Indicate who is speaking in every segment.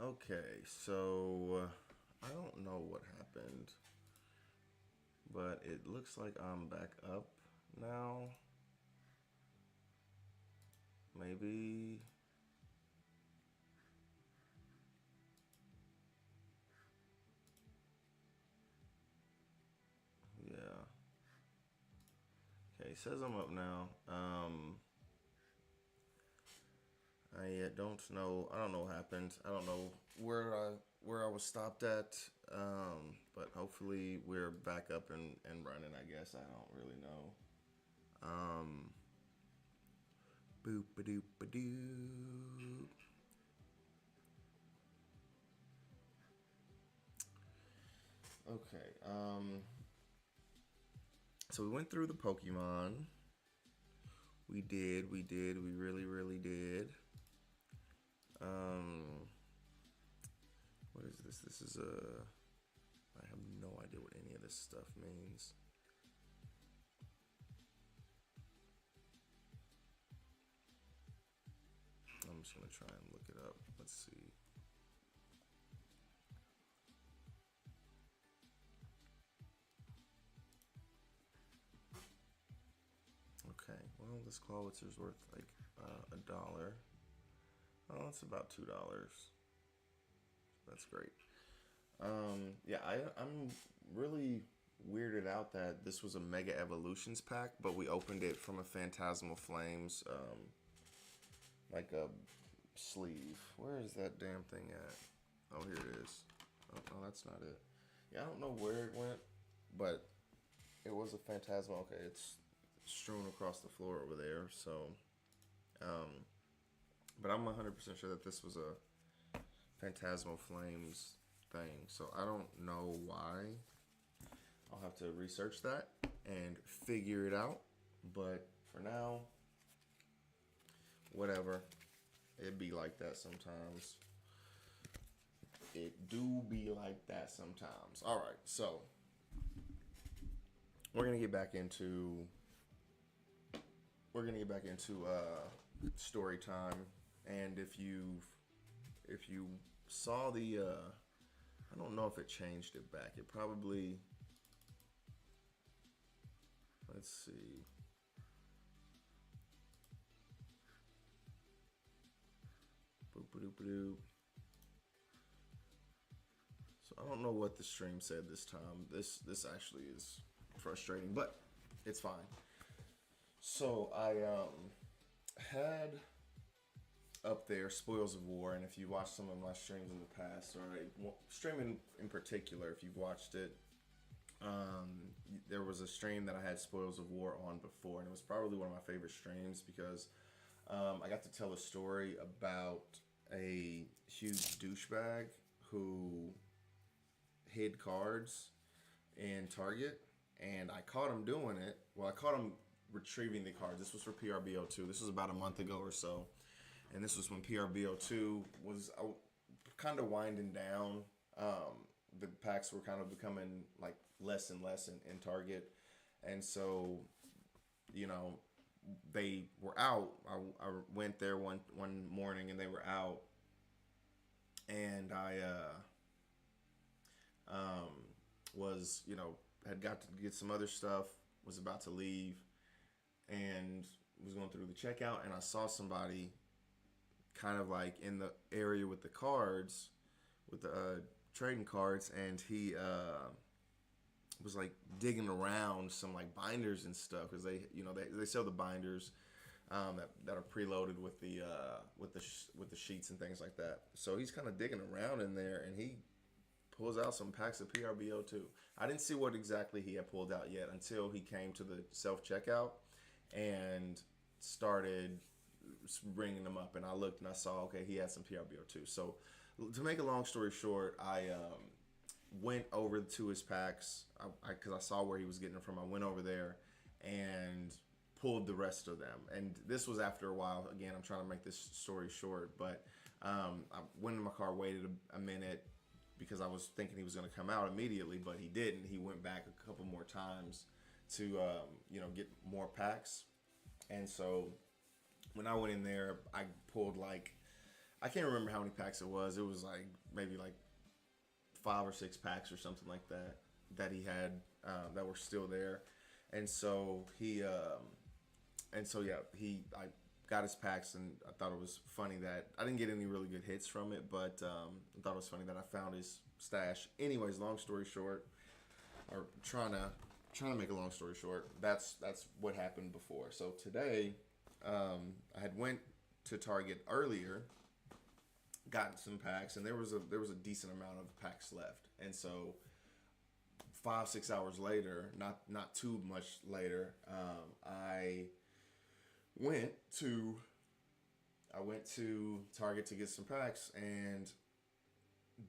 Speaker 1: Okay, so I don't know what happened, but it looks like I'm back up now. Maybe. Yeah. Okay, it says I'm up now. I don't know. I don't know what happened. I don't know where I was stopped at. But hopefully we're back up and running. I guess I don't really know. Um, boop a doop a doo. Okay. So we went through the Pokemon. We did. We did. We really, really did. Um, what is this? This is a. I have no idea what any of this stuff means. I'm just gonna try and look it up. Let's see. Okay, well, this Clawitzer's worth like $1. Oh, it's about $2. That's great. Yeah, I'm really weirded out that this was a Mega Evolutions pack, but we opened it from a Phantasmal Flames, like a sleeve. Where is that damn thing at? Oh, here it is. Oh, no, that's not it. Yeah, I don't know where it went, but it was a Phantasmal. Okay, it's strewn across the floor over there. So, um, but I'm 100% sure that this was a Phantasmal Flames thing. So I don't know why. I'll have to research that and figure it out. But for now, whatever. It be like that sometimes. It do be like that sometimes. All right, so we're gonna get back into story time. And if you saw the I don't know if it changed it back. It probably, let's see. Boop a doop a doop. So I don't know what the stream said this time. This actually is frustrating, but it's fine. So I had up there Spoils of War, and if you watched some of my streams in the past, or streaming in particular, if you've watched it, there was a stream that I had Spoils of War on before, and it was probably one of my favorite streams because I got to tell a story about a huge douchebag who hid cards in Target, and I caught him doing it. Well, I caught him retrieving the cards. This was for PRBO2. This was about a month ago or so, and this was when PRBO2 was kind of winding down. The packs were kind of becoming like less and less in Target, and so you know they were out. I went there one morning and they were out, and I was had got to get some other stuff. Was about to leave, and was going through the checkout, and I saw somebody kind of like in the area with the cards, with the trading cards, and he was like digging around some like binders and stuff because they sell the binders that are preloaded with the sheets and things like that. So he's kind of digging around in there, and he pulls out some packs of PRBO2. I didn't see what exactly he had pulled out yet until he came to the self checkout and started bringing them up, and I looked and I saw, okay, he had some PRBO2. So to make a long story short, I went over to his packs because I saw where he was getting them from. I went over there and pulled the rest of them, and this was after a while. Again, I'm trying to make this story short, but I went in my car, waited a minute because I was thinking he was going to come out immediately, but he didn't. He went back a couple more times to get more packs, and so when I went in there, I pulled like, I can't remember how many packs it was. It was like maybe like 5 or 6 packs or something like that that he had that were still there, and so I got his packs, and I thought it was funny that I didn't get any really good hits from it, but I thought it was funny that I found his stash. Anyways, long story short, or trying to make a long story short, that's what happened before. So today, I had went to Target earlier, gotten some packs, and there was a decent amount of packs left, and so 5 6 hours later, not too much later, I went to I went to Target to get some packs, and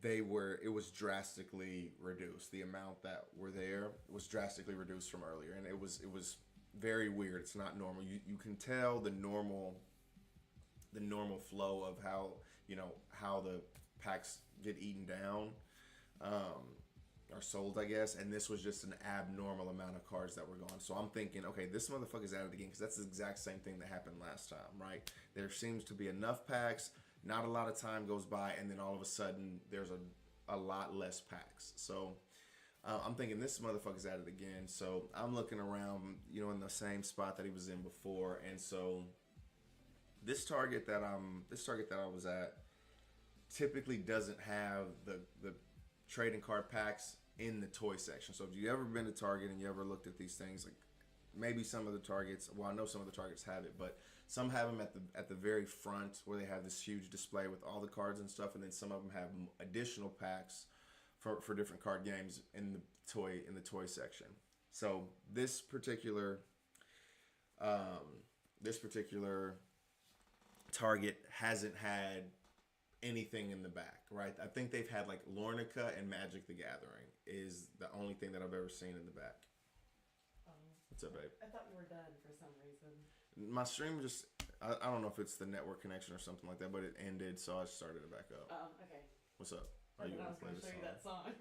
Speaker 1: it was drastically reduced. The amount that were there was drastically reduced from earlier, and it was very weird. It's not normal. You can tell the normal flow of how the packs get eaten down, are sold, I guess, and this was just an abnormal amount of cards that were gone. So I'm thinking, okay, this motherfucker's at it again, because that's the exact same thing that happened last time, right? There seems to be enough packs, not a lot of time goes by, and then all of a sudden there's a lot less packs. So I'm thinking this motherfucker's at it again. So I'm looking around, in the same spot that he was in before, and so this Target that I was at typically doesn't have the trading card packs in the toy section. So if you ever been to Target and you ever looked at these things, like maybe some of the Targets, well, I know some of the Targets have it, but some have them at the very front where they have this huge display with all the cards and stuff, and then some of them have additional packs for different card games in the toy section. So this particular Target hasn't had anything in the back, right? I think they've had like Lornica and Magic the Gathering is the only thing that I've ever seen in the back. What's up, babe?
Speaker 2: I thought you were done for some reason.
Speaker 1: My stream just, I don't know if it's the network connection or something like that, but it ended, so I started it back up.
Speaker 2: Oh, okay.
Speaker 1: What's up?
Speaker 2: I was going to show you that song.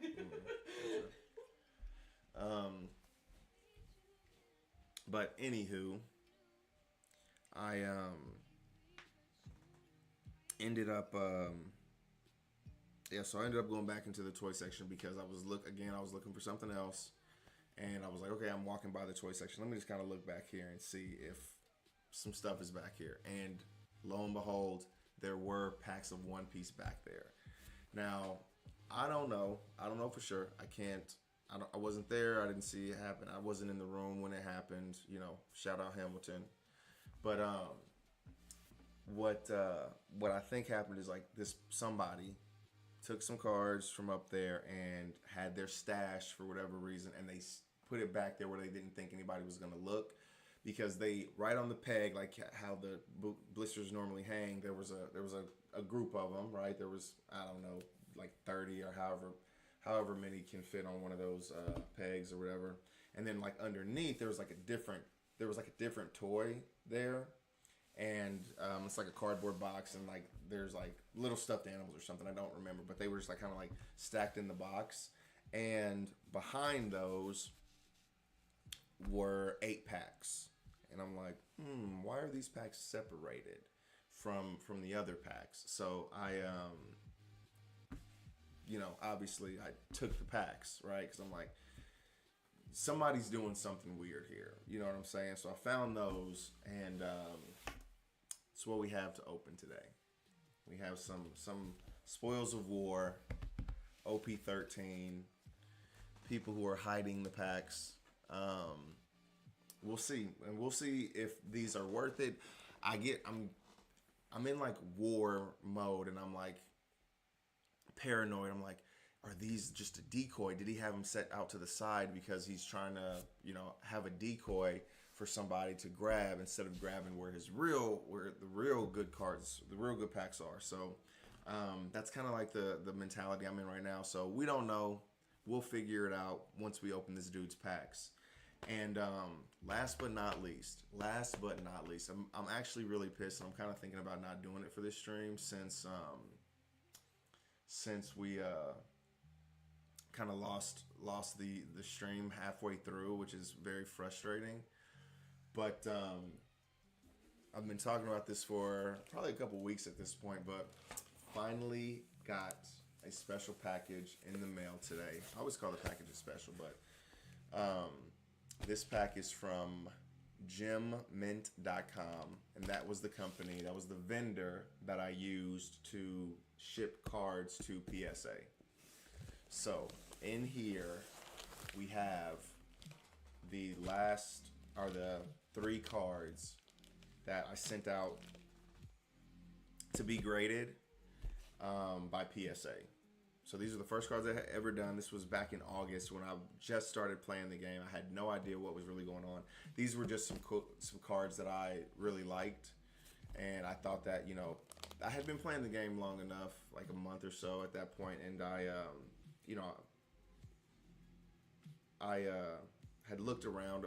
Speaker 1: But anywho, I ended up so I ended up going back into the toy section because I was looking for something else, and I was like, okay, I'm walking by the toy section, let me just kind of look back here and see if some stuff is back here. And lo and behold, there were packs of One Piece back there. Now, I don't know for sure. I wasn't there. I didn't see it happen. I wasn't in the room when it happened. Shout out Hamilton. But what I think happened is like somebody took some cards from up there and had their stash for whatever reason, and they put it back there where they didn't think anybody was gonna look, because they, right on the peg, like how the blisters normally hang, there was a group of them, right? There was, I don't know, like 30 or however many can fit on one of those pegs or whatever. And then like underneath there was like a different toy there, and it's like a cardboard box, and like there's like little stuffed animals or something, I don't remember, but they were just like kind of like stacked in the box, and behind those were 8 packs. And I'm like, why are these packs separated from the other packs? So I obviously I took the packs, right? Because I'm like, somebody's doing something weird here. You know what I'm saying? So I found those, and it's what we have to open today. We have some Spoils of War, OP-13, people who are hiding the packs. We'll see, and we'll see if these are worth it. I'm in like war mode, and I'm like paranoid. I'm like, are these just a decoy? Did he have them set out to the side because he's trying to, have a decoy for somebody to grab instead of grabbing where the real good cards, the real good packs are? So that's kind of like the mentality I'm in right now. So we don't know. We'll figure it out once we open this dude's packs. And last but not least, I'm actually really pissed, and I'm kind of thinking about not doing it for this stream since we kind of lost the stream halfway through, which is very frustrating. But I've been talking about this for probably a couple weeks at this point, but finally got a special package in the mail today. I always call the packages special, but this pack is from GemMint.com, and that was the company, that was the vendor that I used to ship cards to PSA. So in here we have the three cards that I sent out to be graded by PSA. So these are the first cards I had ever done. This was back in August when I just started playing the game. I had no idea what was really going on. These were just some cards that I really liked, and I thought that, I had been playing the game long enough, like a month or so at that point, and I had looked around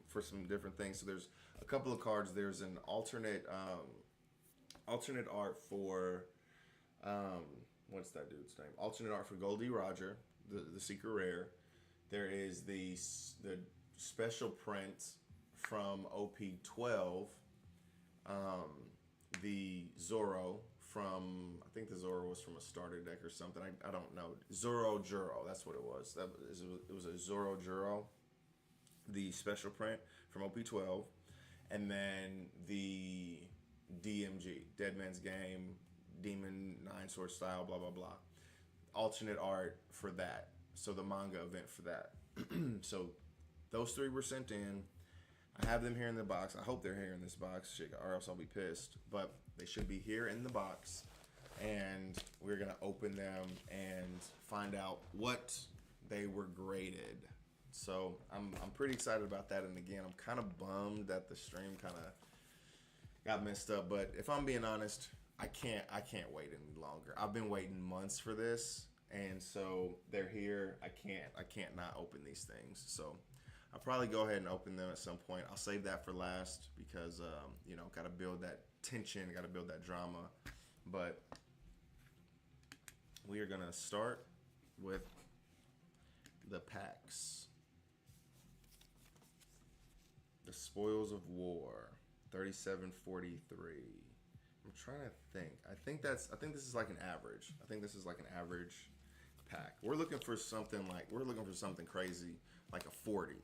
Speaker 1: for some different things. So there's a couple of cards. There's an alternate art for what's that dude's name? Alternate art for Goldie Roger, the secret rare. There is the special print from OP-12, the Zoro from, I think the Zoro was from a starter deck or something. I don't know. Zoro Juro, that's what it was. It was a Zoro Juro, the special print from OP-12, and then the DMG, Dead Man's Game, Demon Nine Sword style, blah blah blah. Alternate art for that. So the manga event for that. So those three were sent in. I have them here in the box. I hope they're here in this box, or else I'll be pissed. But they should be here in the box, and we're gonna open them and find out what they were graded. So I'm pretty excited about that. And again, I'm kind of bummed that the stream kind of got messed up. But if I'm being honest, I can't wait any longer. I've been waiting months for this, and so they're here. I can't not open these things. So I'll probably go ahead and open them at some point. I'll save that for last because got to build that tension, got to build that drama. But we are gonna start with the packs. The Spoils of War, 3743. I'm trying to think. I think this is like an average. I think this is like an average pack. We're looking for something crazy, like a 40.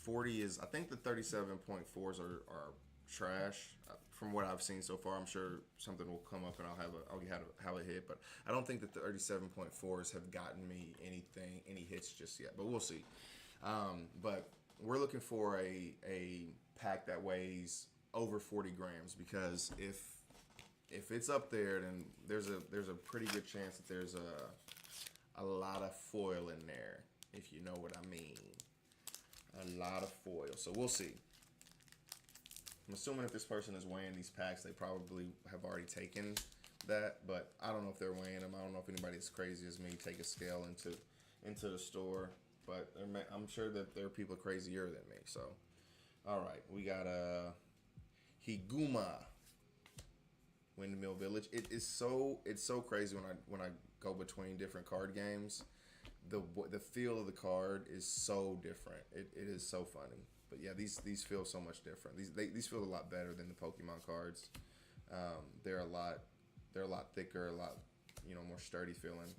Speaker 1: 40 is, I think the 37.4s are trash. From what I've seen so far, I'm sure something will come up and I'll have a hit, but I don't think that the 37.4s have gotten me any hits just yet, but we'll see. But we're looking for a pack that weighs over 40 grams, because if it's up there, then there's a pretty good chance that there's a lot of foil in there, if you know what I mean. A lot of foil. So we'll see. I'm assuming if this person is weighing these packs, they probably have already taken that, but I don't know if they're weighing them. I don't know if anybody as crazy as me take a scale into the store, but I'm sure that there are people crazier than me. So, all right, we got Higuma, Windmill Village. It's so crazy when I go between different card games. The feel of the card is so different. It is so funny. But yeah, these feel so much different. These feel a lot better than the Pokemon cards. They're a lot thicker, a lot more sturdy feeling.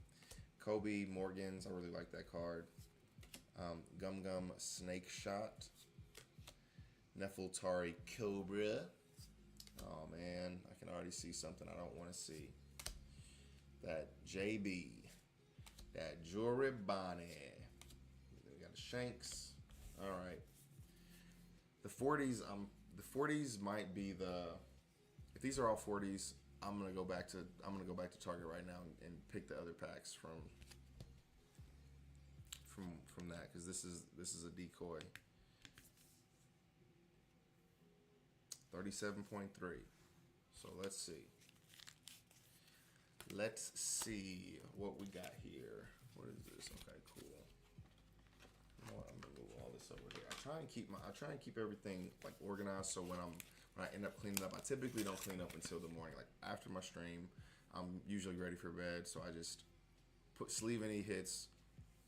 Speaker 1: Kobe Morgans, I really like that card. Gum Gum Snake Shot. Nefeltari Cobra. Oh man, I can already see something I don't want to see. That JB. That Joribani. We got a Shanks. All right. The 40s might be if these are all 40s, I'm gonna go back to Target right now and pick the other packs from that, because this is a decoy. 37.3. So let's see. Let's see what we got here. What is this? Okay, cool. You know what? I'm gonna move all this over here. I try and keep everything like organized, so when I end up cleaning up, I typically don't clean up until the morning. Like after my stream, I'm usually ready for bed, so I just sleeve any hits,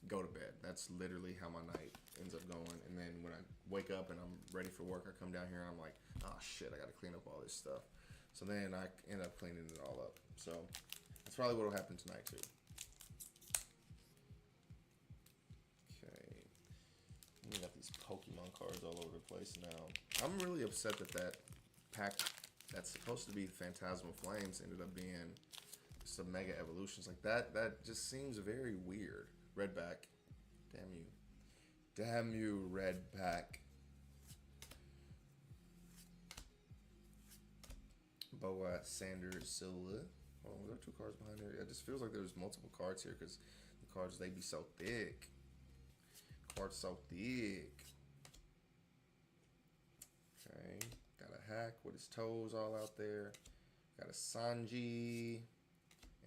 Speaker 1: go to bed. That's literally how my night ends up going. And then when I wake up and I'm ready for work, I come down here and I'm like, oh shit, I got to clean up all this stuff. So then I end up cleaning it all up. So that's probably what will happen tonight too. Okay. We got these Pokemon cards all over the place now. I'm really upset that that pack that's supposed to be Phantasmal Flames ended up being just a Mega Evolutions. Like that just seems very weird. Redback. Damn you. Damn you, Redback. Boa, Sanders, Silva. Oh, there are 2 cards behind there. It just feels like there's multiple cards here because the cards, they be so thick. Cards so thick. Okay. Got a Hack with his toes all out there. Got a Sanji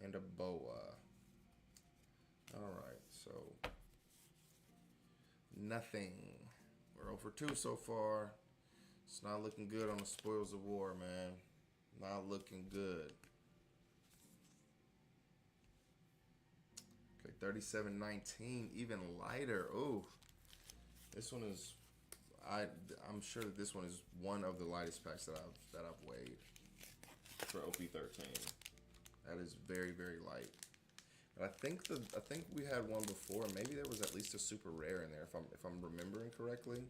Speaker 1: and a Boa. Alright, so nothing. We're 0 for 2 so far. It's not looking good on the Spoils of War, man. Not looking good. Okay, 37.19, even lighter. Ooh, this one is. I'm sure that this one is one of the lightest packs that I've weighed for OP-13. That is very, very light. But I think we had one before. Maybe there was at least a super rare in there, if I'm remembering correctly.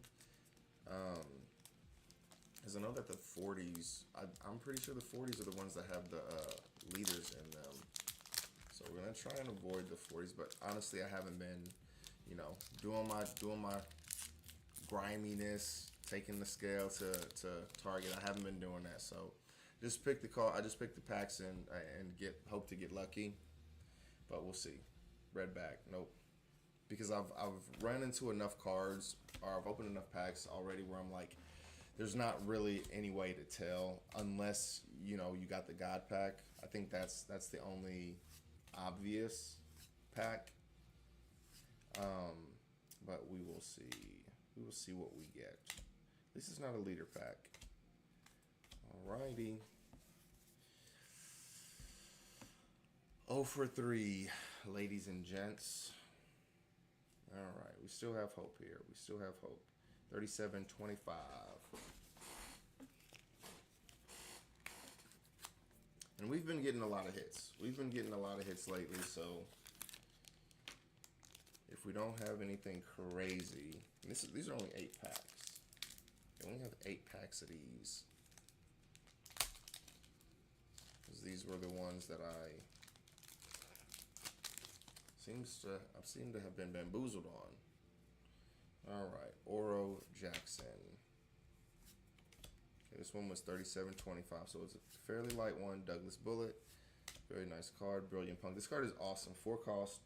Speaker 1: Because I know that the 40s, I'm pretty sure the 40s are the ones that have the leaders in them. So we're gonna try and avoid the 40s. But honestly, I haven't been, doing my griminess, taking the scale to target. I haven't been doing that. So just pick the call. I just picked the packs and hope to get lucky. But we'll see. Redback, nope. Because I've run into enough cards, or I've opened enough packs already where I'm like, there's not really any way to tell unless you got the God pack. I think that's the only obvious pack. But we will see. We will see what we get. This is not a leader pack. Alrighty. 0 for 3, ladies and gents. Alright, we still have hope here. We still have hope. 37.25. And we've been getting a lot of hits. We've been getting a lot of hits lately, so if we don't have anything crazy, these are only 8 packs. We only have 8 packs of these. Because these were the ones that I've seemed to have been bamboozled on. Alright, Oro Jackson. Okay, this one was 37.25, so it's a fairly light one. Douglas Bullet. Very nice card. Brilliant Punk. This card is awesome. 4 cost.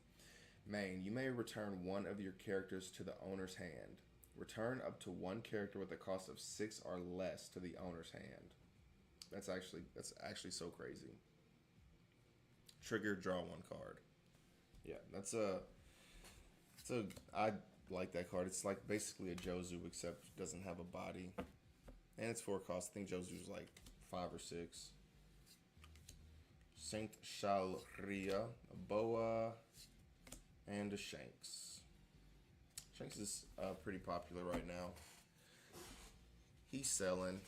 Speaker 1: Main. You may return one of your characters to the owner's hand. Return up to 1 character with a cost of 6 or less to the owner's hand. That's actually so crazy. Trigger, draw 1 card. Yeah, I like that card. It's like basically a Jozu, except it doesn't have a body. And it's 4 costs. I think Jozu's like 5 or 6. Saint Shalria, a Boa, and a Shanks. Shanks is pretty popular right now. He's selling.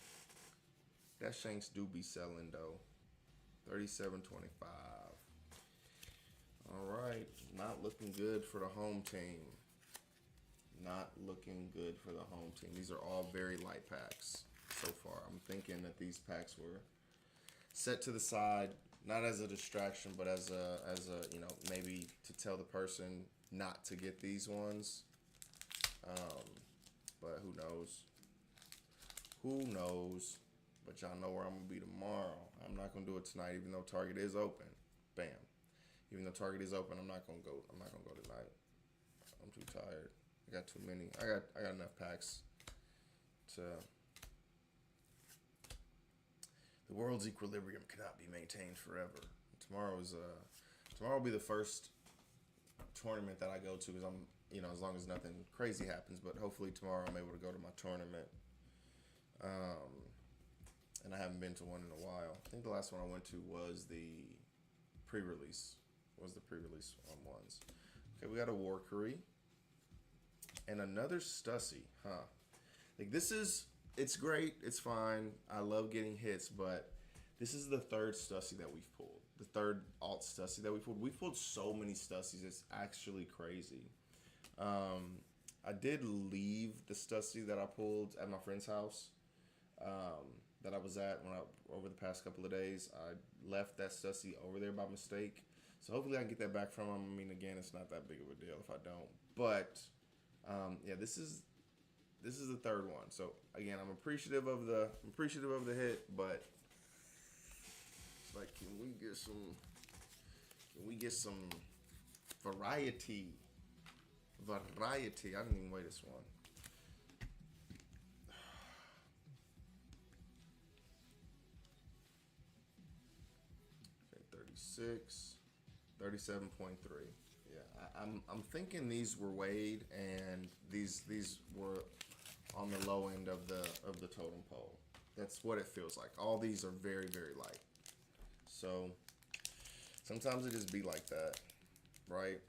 Speaker 1: That Shanks do be selling though. 37.25. Alright, not looking good for the home team. Not looking good for the home team. These are all very light packs so far. I'm thinking that these packs were set to the side, not as a distraction, but as a maybe to tell the person not to get these ones. But who knows? Who knows? But y'all know where I'm gonna be tomorrow. I'm not gonna do it tonight, even though Target is open. Bam. Even though Target is open, I'm not gonna go tonight. I'm too tired. I got too many. I got enough packs to. The world's equilibrium cannot be maintained forever. Tomorrow will be the first tournament that I go to, because I'm, as long as nothing crazy happens, but hopefully tomorrow I'm able to go to my tournament. And I haven't been to one in a while. I think the last one I went to was the pre-release. Ones. Okay, we got a Warcry. And another Stussy, huh? Like this is, it's great, it's fine. I love getting hits, but this is the third Stussy that we've pulled. The third alt Stussy that we've pulled. We've pulled so many Stussies, it's actually crazy. I did leave the Stussy that I pulled at my friend's house that I was at over the past couple of days. I left that Stussy over there by mistake. So hopefully I can get that back from him. I mean, again, it's not that big of a deal if I don't. But yeah, this is the third one. So again, I'm appreciative of the hit, but it's like, can we get some variety? Variety. I didn't even weigh this one. Okay, 36, 37.3. Yeah, I'm thinking these were weighed and these were on the low end of the totem pole. That's what it feels like. All these are very, very light. So sometimes it just be like that, right?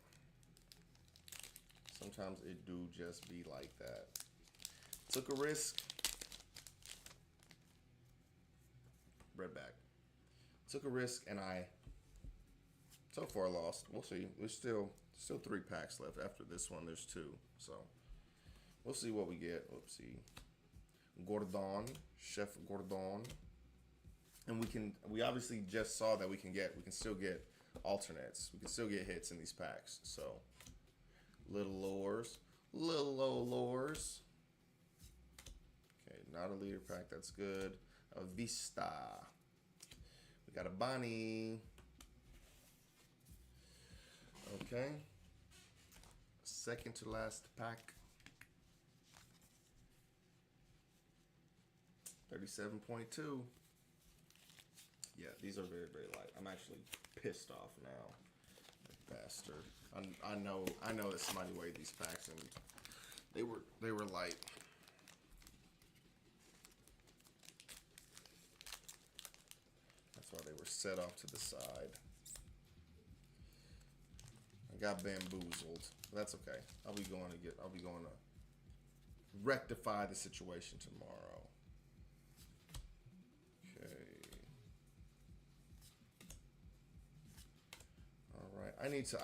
Speaker 1: Sometimes it do just be like that. Took a risk. Red back. Took a risk and I so far lost. We'll see. There's still 3 packs left. After this one, there's 2. So we'll see what we get. Let's see. Gordon, Chef Gordon. And we obviously just saw that we can still get alternates. We can still get hits in these packs. So little lures. Little low lures. Okay, not a leader pack. That's good. A Vista. We got a Bonnie. Okay. Second to last pack. 37.2. Yeah, these are very, very light. I'm actually pissed off now. Bastard. I know that somebody weighed these packs and they were light. That's why they were set off to the side. I got bamboozled. But that's okay. I'll be going to rectify the situation tomorrow.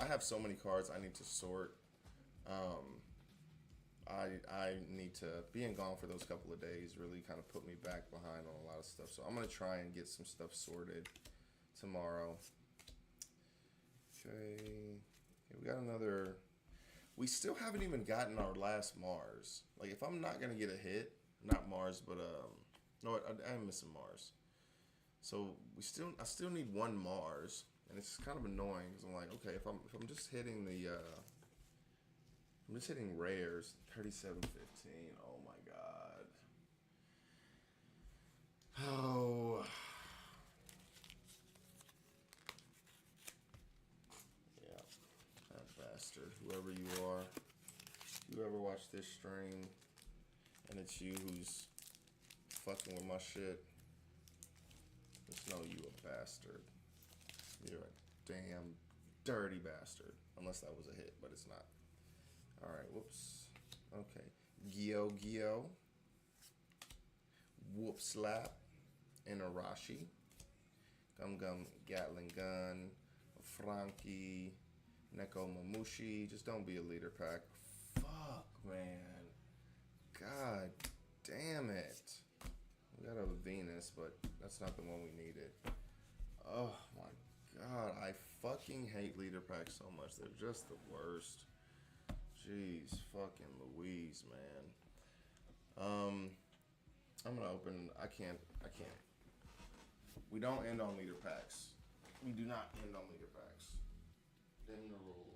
Speaker 1: I have so many cards I need to sort. I need to, being gone for those couple of days really kind of put me back behind on a lot of stuff. So I'm going to try and get some stuff sorted tomorrow. Okay. We got another, we still haven't even gotten our last Mars. Like if I'm not going to get a hit, not Mars, but no, I am missing Mars. So I still need one Mars. And it's kind of annoying because I'm like, okay, if I'm just hitting I'm just hitting rares, 37.15. Oh my god. Oh. Yeah, that bastard. Whoever you are, you ever watch this stream, and it's you who's fucking with my shit, just know you a bastard. You're a damn dirty bastard. Unless that was a hit, but it's not. Alright, whoops. Okay. Gyo. Whoop Slap. And Arashi. Gum Gatling Gun. Frankie. Neko Mamushi. Just don't be a leader pack. Fuck, man. God damn it. We got a Venus, but that's not the one we needed. Oh my god, I fucking hate leader packs so much. They're just the worst. Jeez, fucking Louise, man. I'm gonna open. I can't. We don't end on leader packs. We do not end on leader packs. Them the rules.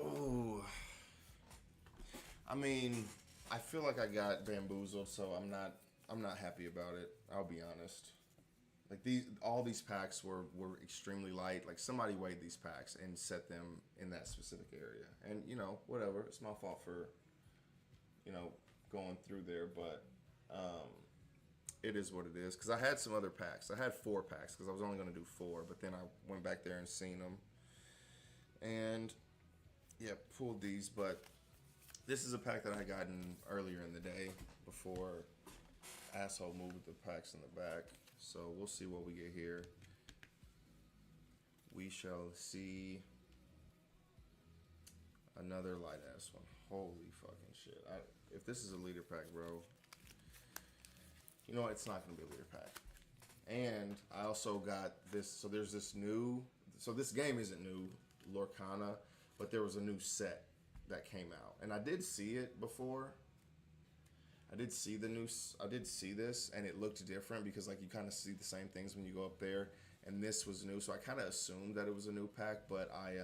Speaker 1: Oh, I mean, I feel like I got bamboozled, so I'm not happy about it. I'll be honest. Like all these packs were extremely light. Like somebody weighed these packs and set them in that specific area. And whatever. It's my fault for going through there, but it is what it is. Because I had some other packs. I had 4 packs because I was only going to do 4, but then I went back there and seen them, and yeah, pulled these. But this is a pack that I gotten earlier in the day before asshole moved the packs in the back. So we'll see what we get here. We shall see. Another light ass one. Holy fucking shit. If this is a leader pack, bro, you know what? It's not going to be a leader pack. And I also got this. So there's this new. So this game isn't new, Lorcana, but there was a new set that came out. And I did see it before. I did see this, and it looked different because like you kind of see the same things when you go up there. And this was new, so I kind of assumed that it was a new pack, but I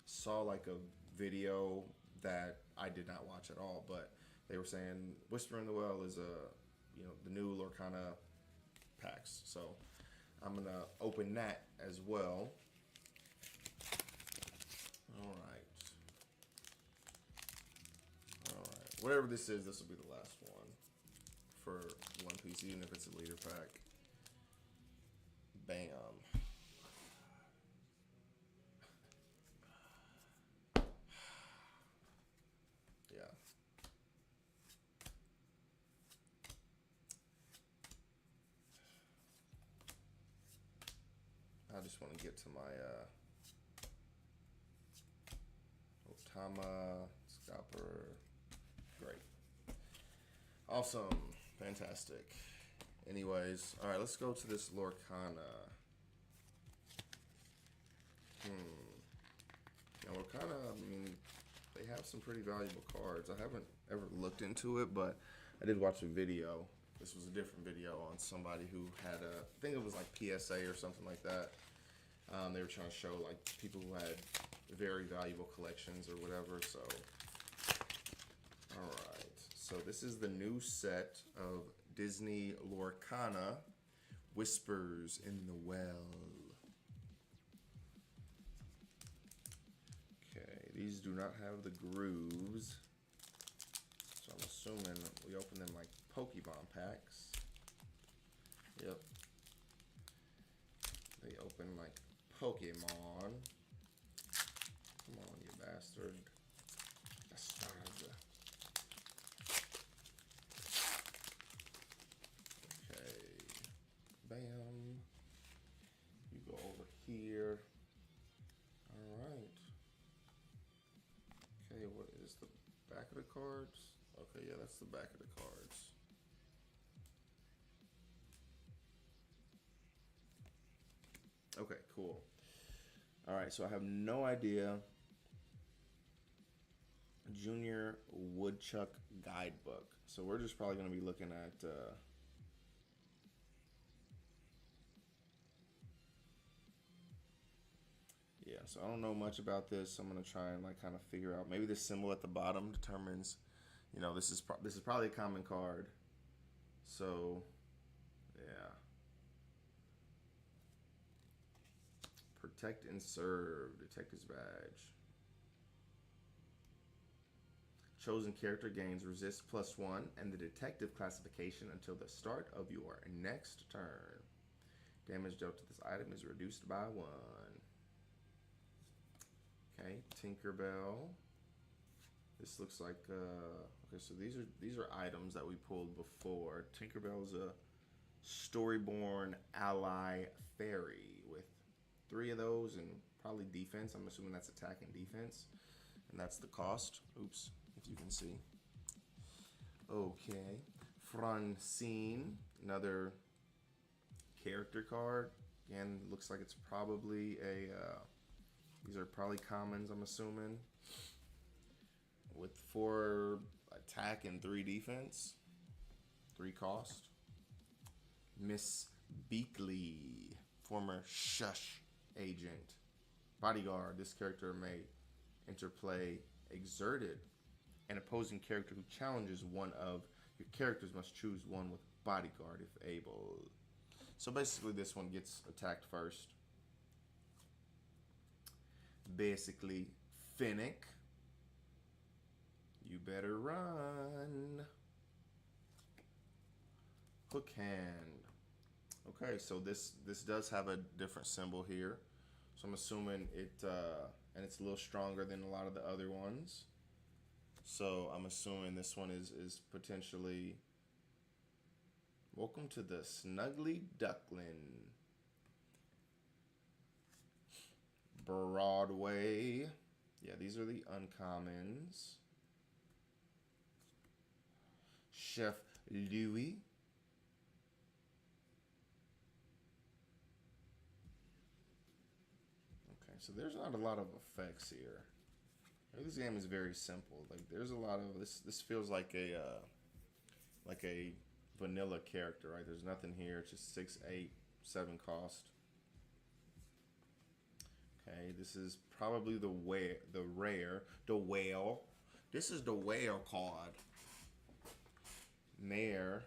Speaker 1: saw like a video that I did not watch at all. But they were saying Whisper in the Well is the new Lorcana packs. So I'm gonna open that as well. All right. Whatever this is, this will be the last one for One Piece, even if it's a leader pack. Bam. Yeah. I just want to get to my Otama, Scalper. Great. Awesome. Fantastic. Anyways, all right, let's go to this Lorcana. Now, Lorcana, I mean, they have some pretty valuable cards. I haven't ever looked into it, but I did watch a video. This was a different video on somebody who had I think it was like PSA or something like that. They were trying to show like people who had very valuable collections or whatever. So, all right. So this is the new set of Disney Lorcana, Whispers in the Well. Okay, these do not have the grooves. So I'm assuming we open them like Pokemon packs. Yep. They open like Pokemon. Come on, you bastard. Bastard. Okay. Bam. You go over here. Alright. Okay, what is the back of the cards? Okay, yeah, that's the back of the cards. Okay, cool. All right, so I have no idea. Junior Woodchuck Guidebook. So we're just probably going to be looking at yeah, so I don't know much about this. I'm going to try and like kind of figure out. Maybe the symbol at the bottom determines, this is probably a common card. So, yeah. Protect and Serve, Detective's Badge. Chosen character gains resist +1 and the detective classification until the start of your next turn. Damage dealt to this item is reduced by 1. Okay, Tinkerbell. This looks like okay, so these are items that we pulled before. Tinkerbell is a Storyborn Ally Fairy with 3 of those and probably defense. I'm assuming that's attack and defense. And that's the cost. Oops, if you can see. Okay. Francine, another character card. Again, looks like it's probably a, these are probably commons, I'm assuming. With 4 attack and 3 defense. 3 cost. Miss Beakley, former Shush agent. Bodyguard, this character may interplay exerted An opposing character who challenges one of your characters must choose one with bodyguard if able. So basically this one gets attacked first. Basically, Finnick, you better run. Hook hand. Okay, so this does have a different symbol here. So I'm assuming it, and it's a little stronger than a lot of the other ones. So I'm assuming this one is potentially, welcome to the Snuggly Duckling. Broadway. Yeah, these are the uncommons. Chef Louis. Okay, so there's not a lot of effects here. This game is very simple. Like there's a lot of this feels like a vanilla character, right? There's nothing here. It's just 6, 8, 7 cost. Okay, this is probably the whale. This is the whale card. Mayor,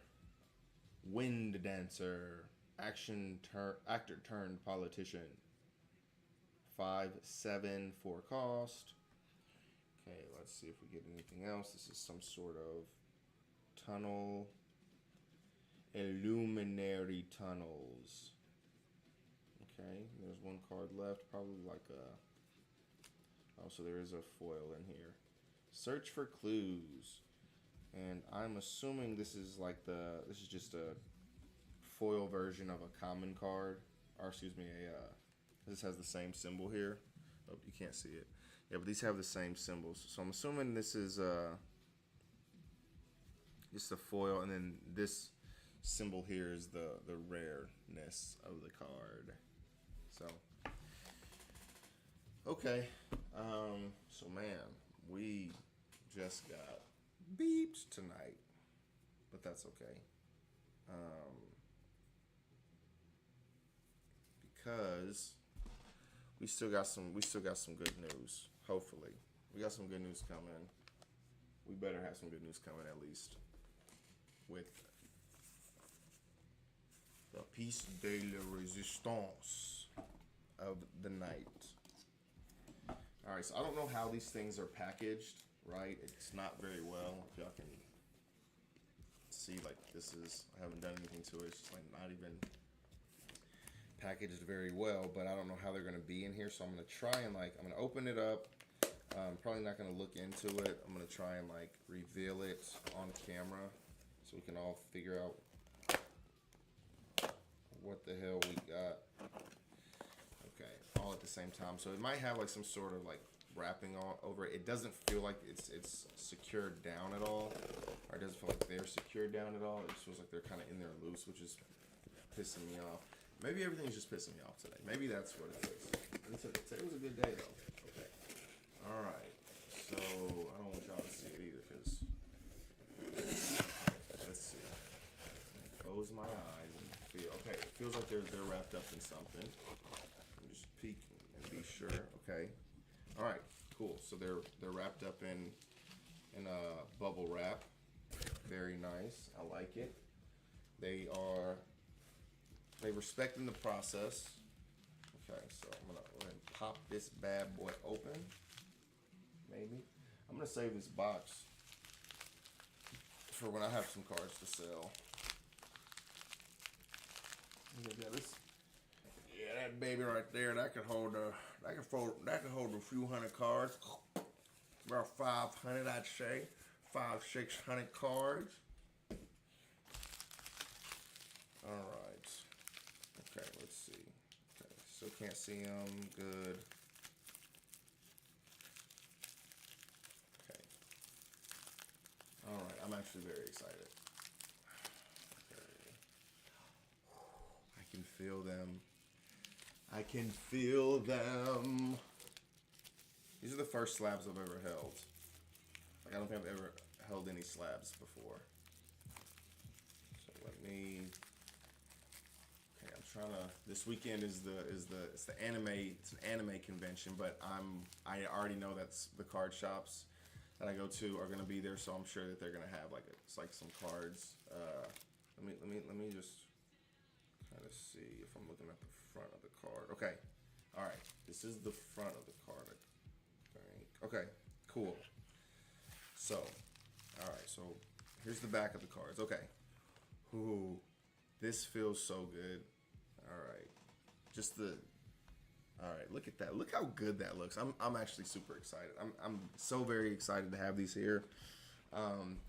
Speaker 1: wind dancer, actor turned politician. 5, 7, 4 cost. Okay, let's see if we get anything else. This is some sort of tunnel. Illuminary tunnels. Okay, there's one card left. Probably like a... Oh, so there is a foil in here. Search for clues. And I'm assuming this is like this is just a foil version of a common card. Or excuse me, this has the same symbol here. Oh, you can't see it. Yeah, but these have the same symbols. So I'm assuming this is just a foil, and then this symbol here is the rareness of the card. So, okay. So man, we just got beeped tonight, but that's okay. Because we still got some good news. Hopefully, we got some good news coming. We better have some good news coming at least with the piece de la resistance of the night. All right, so I don't know how these things are packaged, right? It's not very well. If y'all can see, like this is, I haven't done anything to it. It's just like not even packaged very well, but I don't know how they're gonna be in here. So I'm gonna try and I'm gonna open it up. Probably not gonna look into it. I'm gonna try and reveal it on camera so we can all figure out what the hell we got. Okay, all at the same time. So it might have some sort of wrapping all over it. It doesn't feel like it's secured down at all, or it doesn't feel like they're secured down at all. It just feels like they're kind of in there loose, which is pissing me off. Maybe everything's just pissing me off today. Maybe that's what it is. Today was a good day though. Okay. All right. So I don't want y'all to see it either, because let's see. Close my eyes and feel. Okay, it feels like they're wrapped up in something. Let me just peek and be sure. Okay. All right. Cool. So they're wrapped up in bubble wrap. Very nice. I like it. They're respecting the process. Okay, so I'm gonna go ahead and pop this bad boy open. Maybe. I'm gonna save this box for when I have some cards to sell. Yeah, that baby right there, that could hold a few hundred cards. About 500, I'd say. 500-600 cards. All right. Okay, let's see. Okay, still can't see them. Good. Okay. All right, I'm actually very excited. Okay. I can feel them. I can feel them. These are the first slabs I've ever held. I don't think I've ever held any slabs before. So let me. Okay, I'm trying to. This weekend it's an anime convention, but I already know that's the card shops. that I go to are gonna be there, so I'm sure that they're gonna have like some cards. Let me just kind of see if I'm looking at the front of the card. Okay, all right, this is the front of the card. I think. Okay, cool. So, all right, so here's the back of the cards. Okay, ooh, this feels so good. All right, just the. All right, look at that. Look how good that looks. I'm actually super excited. I'm so very excited to have these here.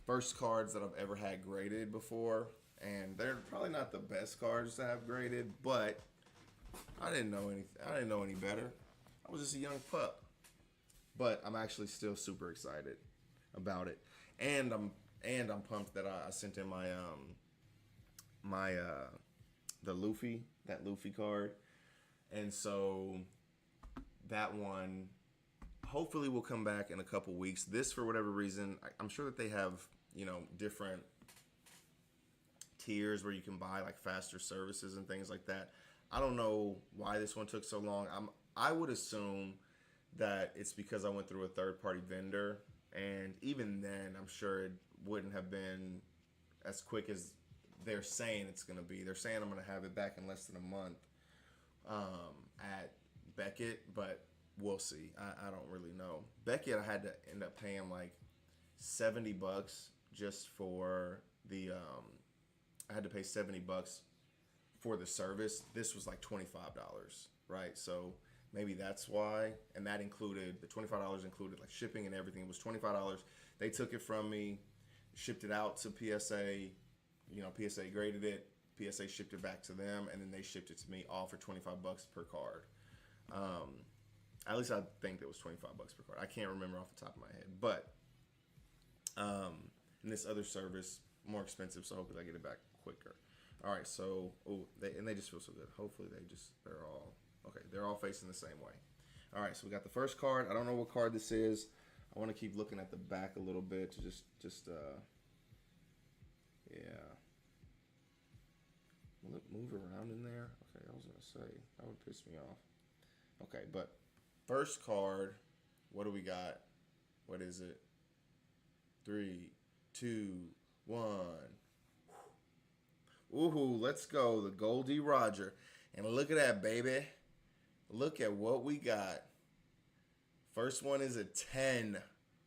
Speaker 1: First cards that I've ever had graded before, and they're probably not the best cards to have graded, but I didn't know any better. I was just a young pup, but I'm actually still super excited about it, and I'm pumped that I sent in my the Luffy card. And so that one hopefully will come back in a couple weeks. This, for whatever reason, I'm sure that they have, different tiers where you can buy like faster services and things like that. I don't know why this one took so long. I would assume that it's because I went through a third-party vendor, and even then, I'm sure it wouldn't have been as quick as they're saying it's going to be. They're saying I'm going to have it back in less than a month. At Beckett, but we'll see. I don't really know. Beckett, I had to end up paying like $70 just for the. I had to pay $70 for the service. This was like $25, right? So maybe that's why. And that included the $25 included like shipping and everything. It was $25. They took it from me, shipped it out to PSA. PSA graded it. PSA shipped it back to them, and then they shipped it to me all for $25 per card. At least I think it was $25 per card. I can't remember off the top of my head. But in this other service, more expensive, so hopefully I get it back quicker. All right, so they just feel so good. Hopefully they're all facing the same way. All right, so we got the first card. I don't know what card this is. I want to keep looking at the back a little bit to just yeah. Will it move around in there? Okay, I was going to say, that would piss me off. Okay, but first card, what do we got? What is it? 3, 2, 1. Woohoo, let's go. The Goldie Roger. And look at that, baby. Look at what we got. First one is a 10.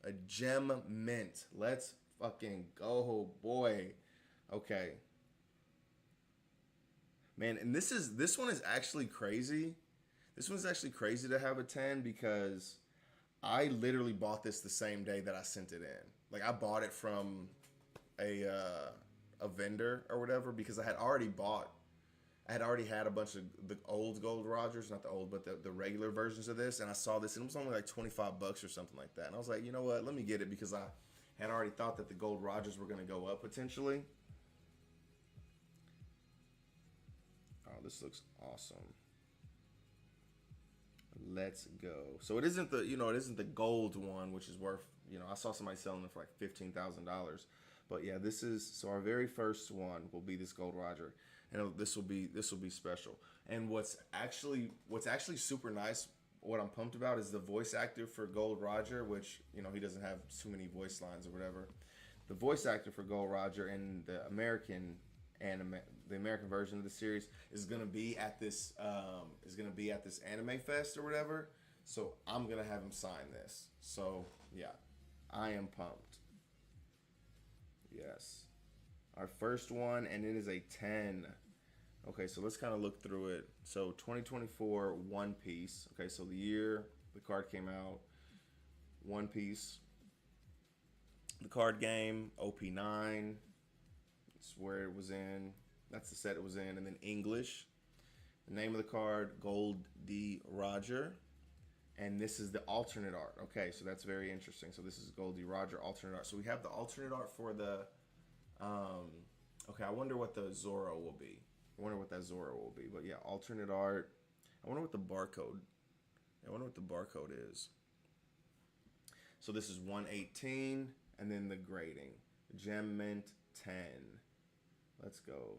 Speaker 1: A gem mint. Let's fucking go, boy. Okay. Man, and this one is actually crazy. This one's actually crazy to have a 10 because I literally bought this the same day that I sent it in. Like I bought it from a vendor or whatever because I had already had a bunch of the old Gold Rogers, not the old, but the regular versions of this, and I saw this and it was only like $25 or something like that. And I was like, you know what? Let me get it because I had already thought that the Gold Rogers were going to go up potentially. Oh, this looks awesome. Let's go. So it isn't the gold one, which is worth, I saw somebody selling it for like $15,000. But yeah, so our very first one will be this Gold Roger. And this will be special. And what's actually super nice, what I'm pumped about is the voice actor for Gold Roger, which, he doesn't have too many voice lines or whatever. The voice actor for Gold Roger in the American version of the series is gonna be at this anime fest or whatever. So I'm gonna have him sign this. So yeah, I am pumped. Yes, our first one, and it is a 10. Okay, so let's kind of look through it. So 2024 One Piece. Okay, so the year the card came out, One Piece. The card game, OP-9. It's where it was in. That's the set it was in. And then English. The name of the card, Gold D. Roger. And this is the alternate art. Okay, so that's very interesting. So this is Gold D. Roger alternate art. So we have the alternate art for the... okay, I wonder what the Zoro will be. I wonder what that Zoro will be. But yeah, alternate art. I wonder what the barcode... is. So this is 118. And then the grading. Gem Mint 10. Let's go.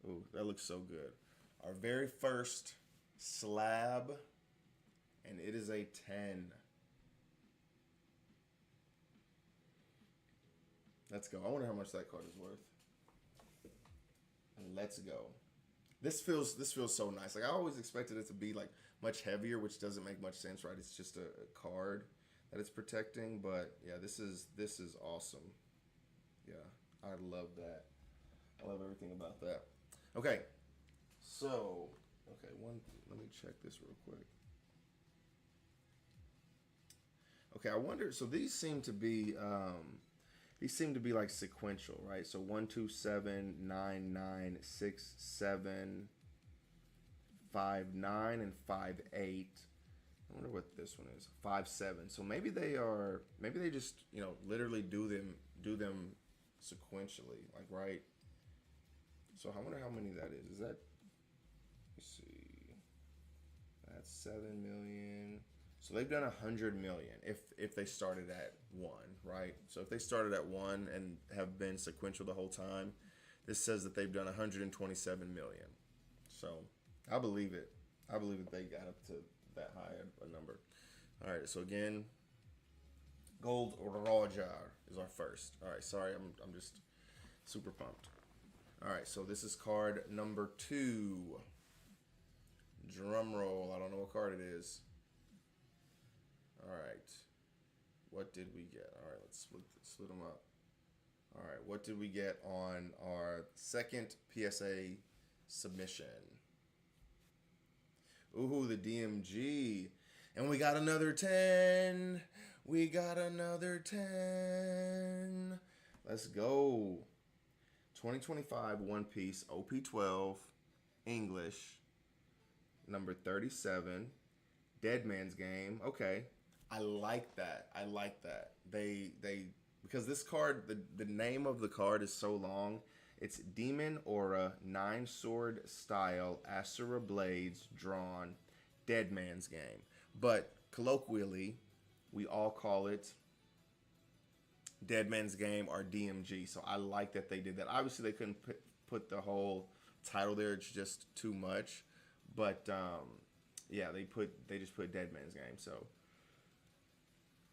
Speaker 1: Ooh, that looks so good. Our very first slab, and it is a 10. Let's go. I wonder how much that card is worth. And let's go. This feels so nice. Like I always expected it to be like much heavier, which doesn't make much sense, right? It's just a card that it's protecting, but yeah, this is awesome. Yeah, I love that. I love everything about that. Okay, so let me check this real quick. Okay, I wonder. So these seem to be like sequential, right? So 1, 2, 7, 9, 9, 6, 7, 5, 9, and 5, 8. I wonder what this one is. 5, 7. So maybe they just literally do them sequentially, like right. So I wonder how many that is. Is that? Let's see. That's 7 million. So they've done 100 million if they started at 1, right? So if they started at 1 and have been sequential the whole time, this says that they've done 127 million. So I believe it. I believe that they got up to that high a number. All right. So again, Gold Roger is our first. All right. Sorry, I'm just super pumped. All right. So this is card number 2. Drum roll. I don't know what card it is. All right. What did we get? All right, let's split them up. All right, what did we get on our second PSA submission? Ooh, the DMG. And we got another 10. We got another 10. Let's go. 2025 One Piece OP-12 English number 37. Dead Man's Game. Okay. I like that. They because this card, the name of the card is so long. It's Demon Aura 9 sword style Asura blades drawn Dead Man's Game. But colloquially, we all call it Dead Man's Game or DMG. So I like that they did that. Obviously, they couldn't put the whole title there. It's just too much. But yeah, they just put Dead Man's Game. So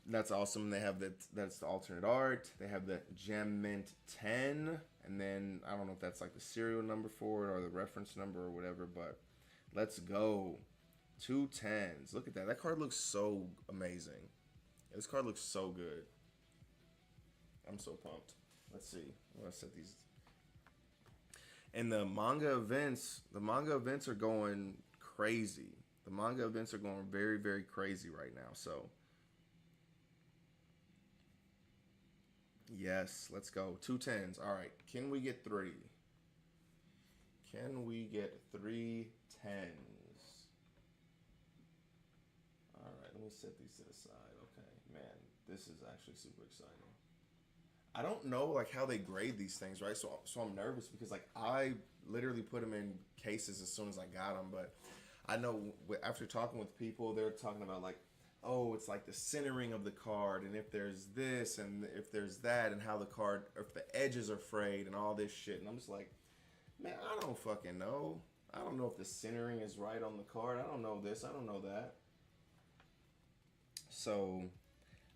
Speaker 1: that's awesome. They have that's the alternate art. They have the Gem Mint 10, and then I don't know if that's like the serial number for it or the reference number or whatever, but let's go. 2 10s. Look at that. That card looks so amazing. This card looks so good. I'm so pumped. Let's see. I'm gonna set these. And the manga events are going crazy. The manga events are going very, very crazy right now. So yes, let's go. 2 10s. All right. Can we get 3? Can we get 3 10s? All right. Let me set these to the side. Okay. Man, this is actually super exciting. I don't know like how they grade these things, right? So I'm nervous because like I literally put them in cases as soon as I got them, but I know after talking with people, they're talking about like, oh, it's like the centering of the card, and if there's this and if there's that, and how the card, if the edges are frayed and all this shit, and I'm just like, man, I don't fucking know. I don't know if the centering is right on the card. I don't know this. I don't know that. So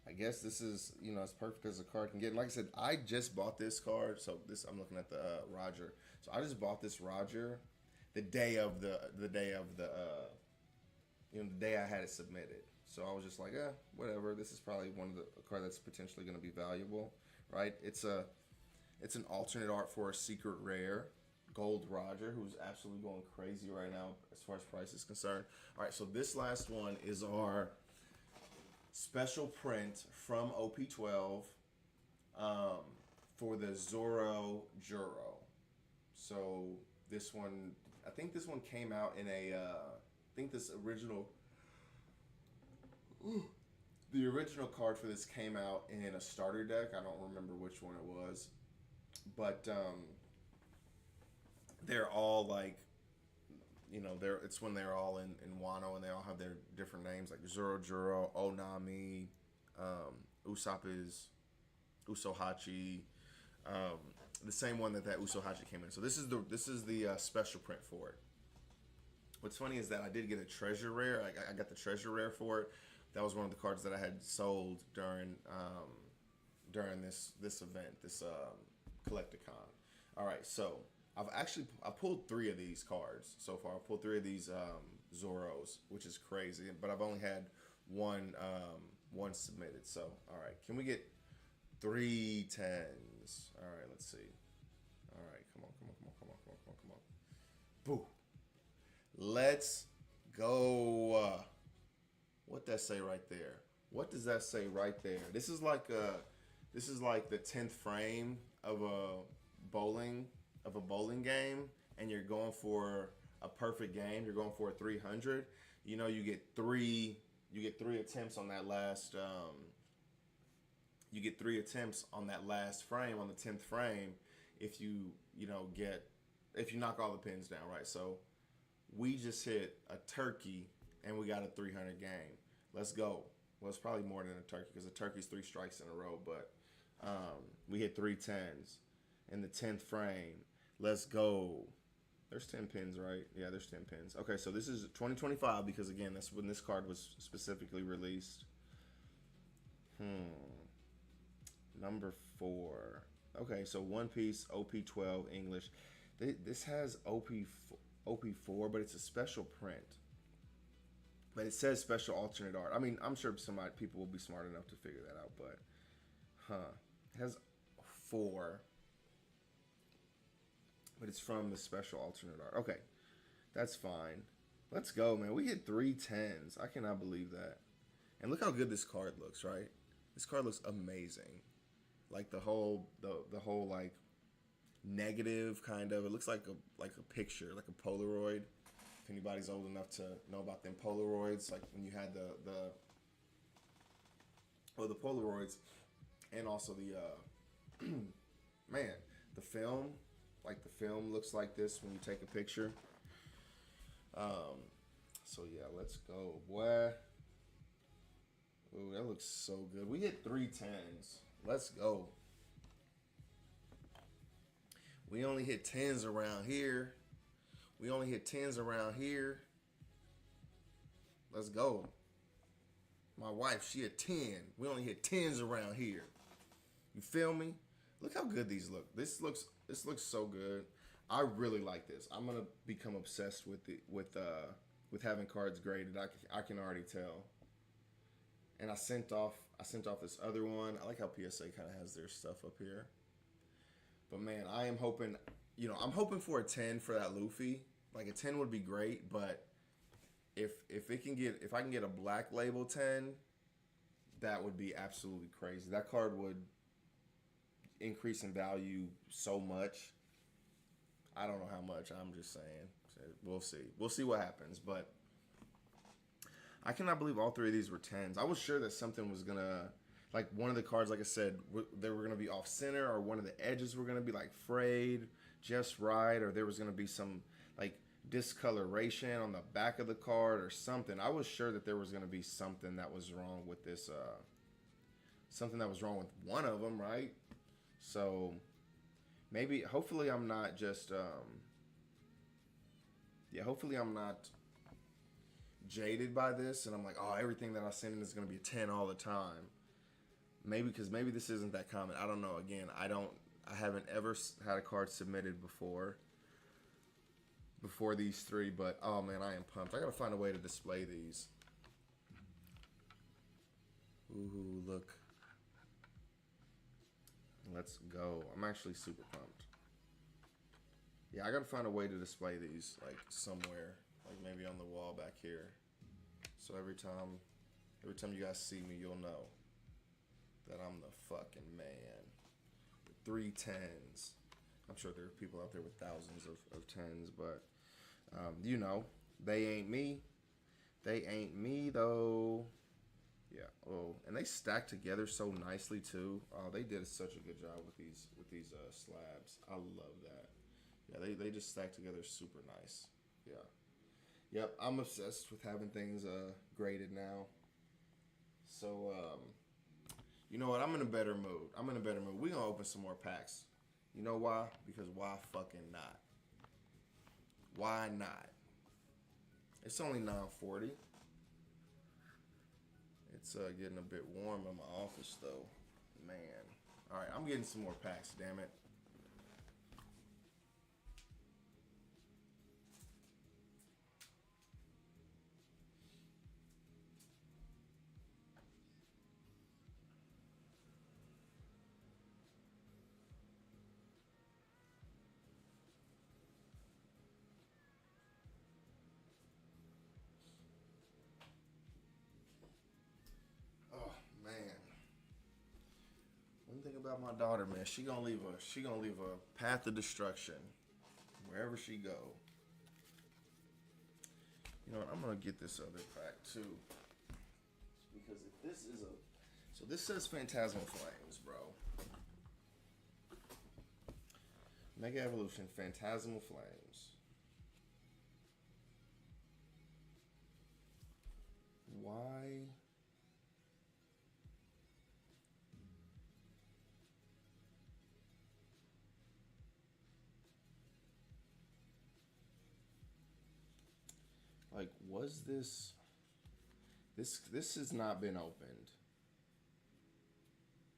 Speaker 1: I guess this is, as perfect as a card can get. And like I said, I just bought this card. So I'm looking at the Roger. So I just bought this Roger the day of the day I had it submitted. So I was just like, whatever. This is probably one of the card that's potentially going to be valuable, right? It's an alternate art for a secret rare, Gold Roger, who's absolutely going crazy right now as far as price is concerned. All right, so this last one is our special print from OP-12 for the Zoro Juro. So this one, I think this one came out in a, the original card for this came out in a starter deck. I don't remember which one it was, but they're all like, it's when they're all in Wano and they all have their different names like Zoro Juro, Onami, Usopp's, Usohachi, the same one that Usohachi came in. So this is the special print for it. What's funny is that I did get a treasure rare. I got the treasure rare for it. That was one of the cards that I had sold during during this event, this Collecticon. All right, so I pulled 3 of these cards so far. I pulled 3 of these Zoros, which is crazy, but I've only had one submitted. So all right, can we get 3 10s? All right, let's see. All right, come on. Boo. Let's go. What that say right there? What does that say right there? This is like the 10th frame of a bowling game, and you're going for a perfect game. You're going for a 300. You know, you get three attempts on that last. You get 3 attempts on that last frame, on the 10th frame, if you knock all the pins down, right? So we just hit a turkey and we got a 300 game. Let's go. Well, it's probably more than a turkey because a turkey's 3 strikes in a row, but we hit 3 10s in the 10th frame. Let's go. There's 10 pins, right? Yeah, there's 10 pins. Okay, so this is 2025 because, again, that's when this card was specifically released. Number 4. Okay, so One Piece OP-12 English. This has OP-4, but it's a special print. But it says special alternate art. I mean, I'm sure people will be smart enough to figure that out, but it has 4. But it's from the special alternate art. Okay, that's fine. Let's go, man. We hit 3 10s. I cannot believe that. And look how good this card looks, right? This card looks amazing. Like the whole like negative kind of. It looks like a picture, like a Polaroid. If anybody's old enough to know about them Polaroids, like when you had the Polaroids, and also the man, the film. Like the film looks like this when you take a picture. So yeah, let's go, boy. Ooh, that looks so good. We hit 3 10s. Let's go. We only hit 10s around here. Let's go. My wife, she a 10. We only hit 10s around here. You feel me? Look how good these look. This looks so good. I really like this. I'm gonna become obsessed with having cards graded. I can already tell. And I sent off this other one. I like how PSA kind of has their stuff up here. But man, I am hoping, I'm hoping for a 10 for that Luffy. Like a 10 would be great, but if I can get a black label 10, that would be absolutely crazy. That card would increase in value so much. I don't know how much. I'm just saying. We'll see. We'll see what happens. But I cannot believe all 3 of these were 10s. I was sure that something was gonna, like one of the cards, like I said, they were gonna be off center, or one of the edges were gonna be like frayed just right, or there was gonna be some like discoloration on the back of the card or something. I was sure that there was gonna be something that was wrong with this. Something that was wrong with one of them, right? So maybe, hopefully I'm not just, hopefully I'm not jaded by this and I'm like, oh, everything that I send in is going to be a 10 all the time. Maybe, because maybe this isn't that common. I don't know. Again, I haven't ever had a card submitted before these 3, but oh man, I am pumped. I got to find a way to display these. Ooh, look. Let's go. I'm actually super pumped. Yeah, I gotta find a way to display these, like, somewhere. Like, maybe on the wall back here. So every time you guys see me, you'll know that I'm the fucking man. 3 10s. I'm sure there are people out there with thousands of 10s, but, they ain't me. They ain't me, though. Yeah. Oh, and they stack together so nicely too. Oh, they did such a good job with these slabs. I love that. Yeah, they just stack together super nice. Yeah. Yep. I'm obsessed with having things graded now. So you know what? I'm in a better mood. We're gonna open some more packs. You know why? Because why fucking not? Why not? It's only 9:40. It's getting a bit warm in my office, though. Man. All right, I'm getting some more packs. Damn it. Oh man. One thing about my daughter, man, she gonna leave a path of destruction wherever she go. You know what? I'm gonna get this other pack too, because if this is a, so this says Phantasmal Flames, bro. Mega Evolution Phantasmal Flames. Why? Like, was this? This has not been opened.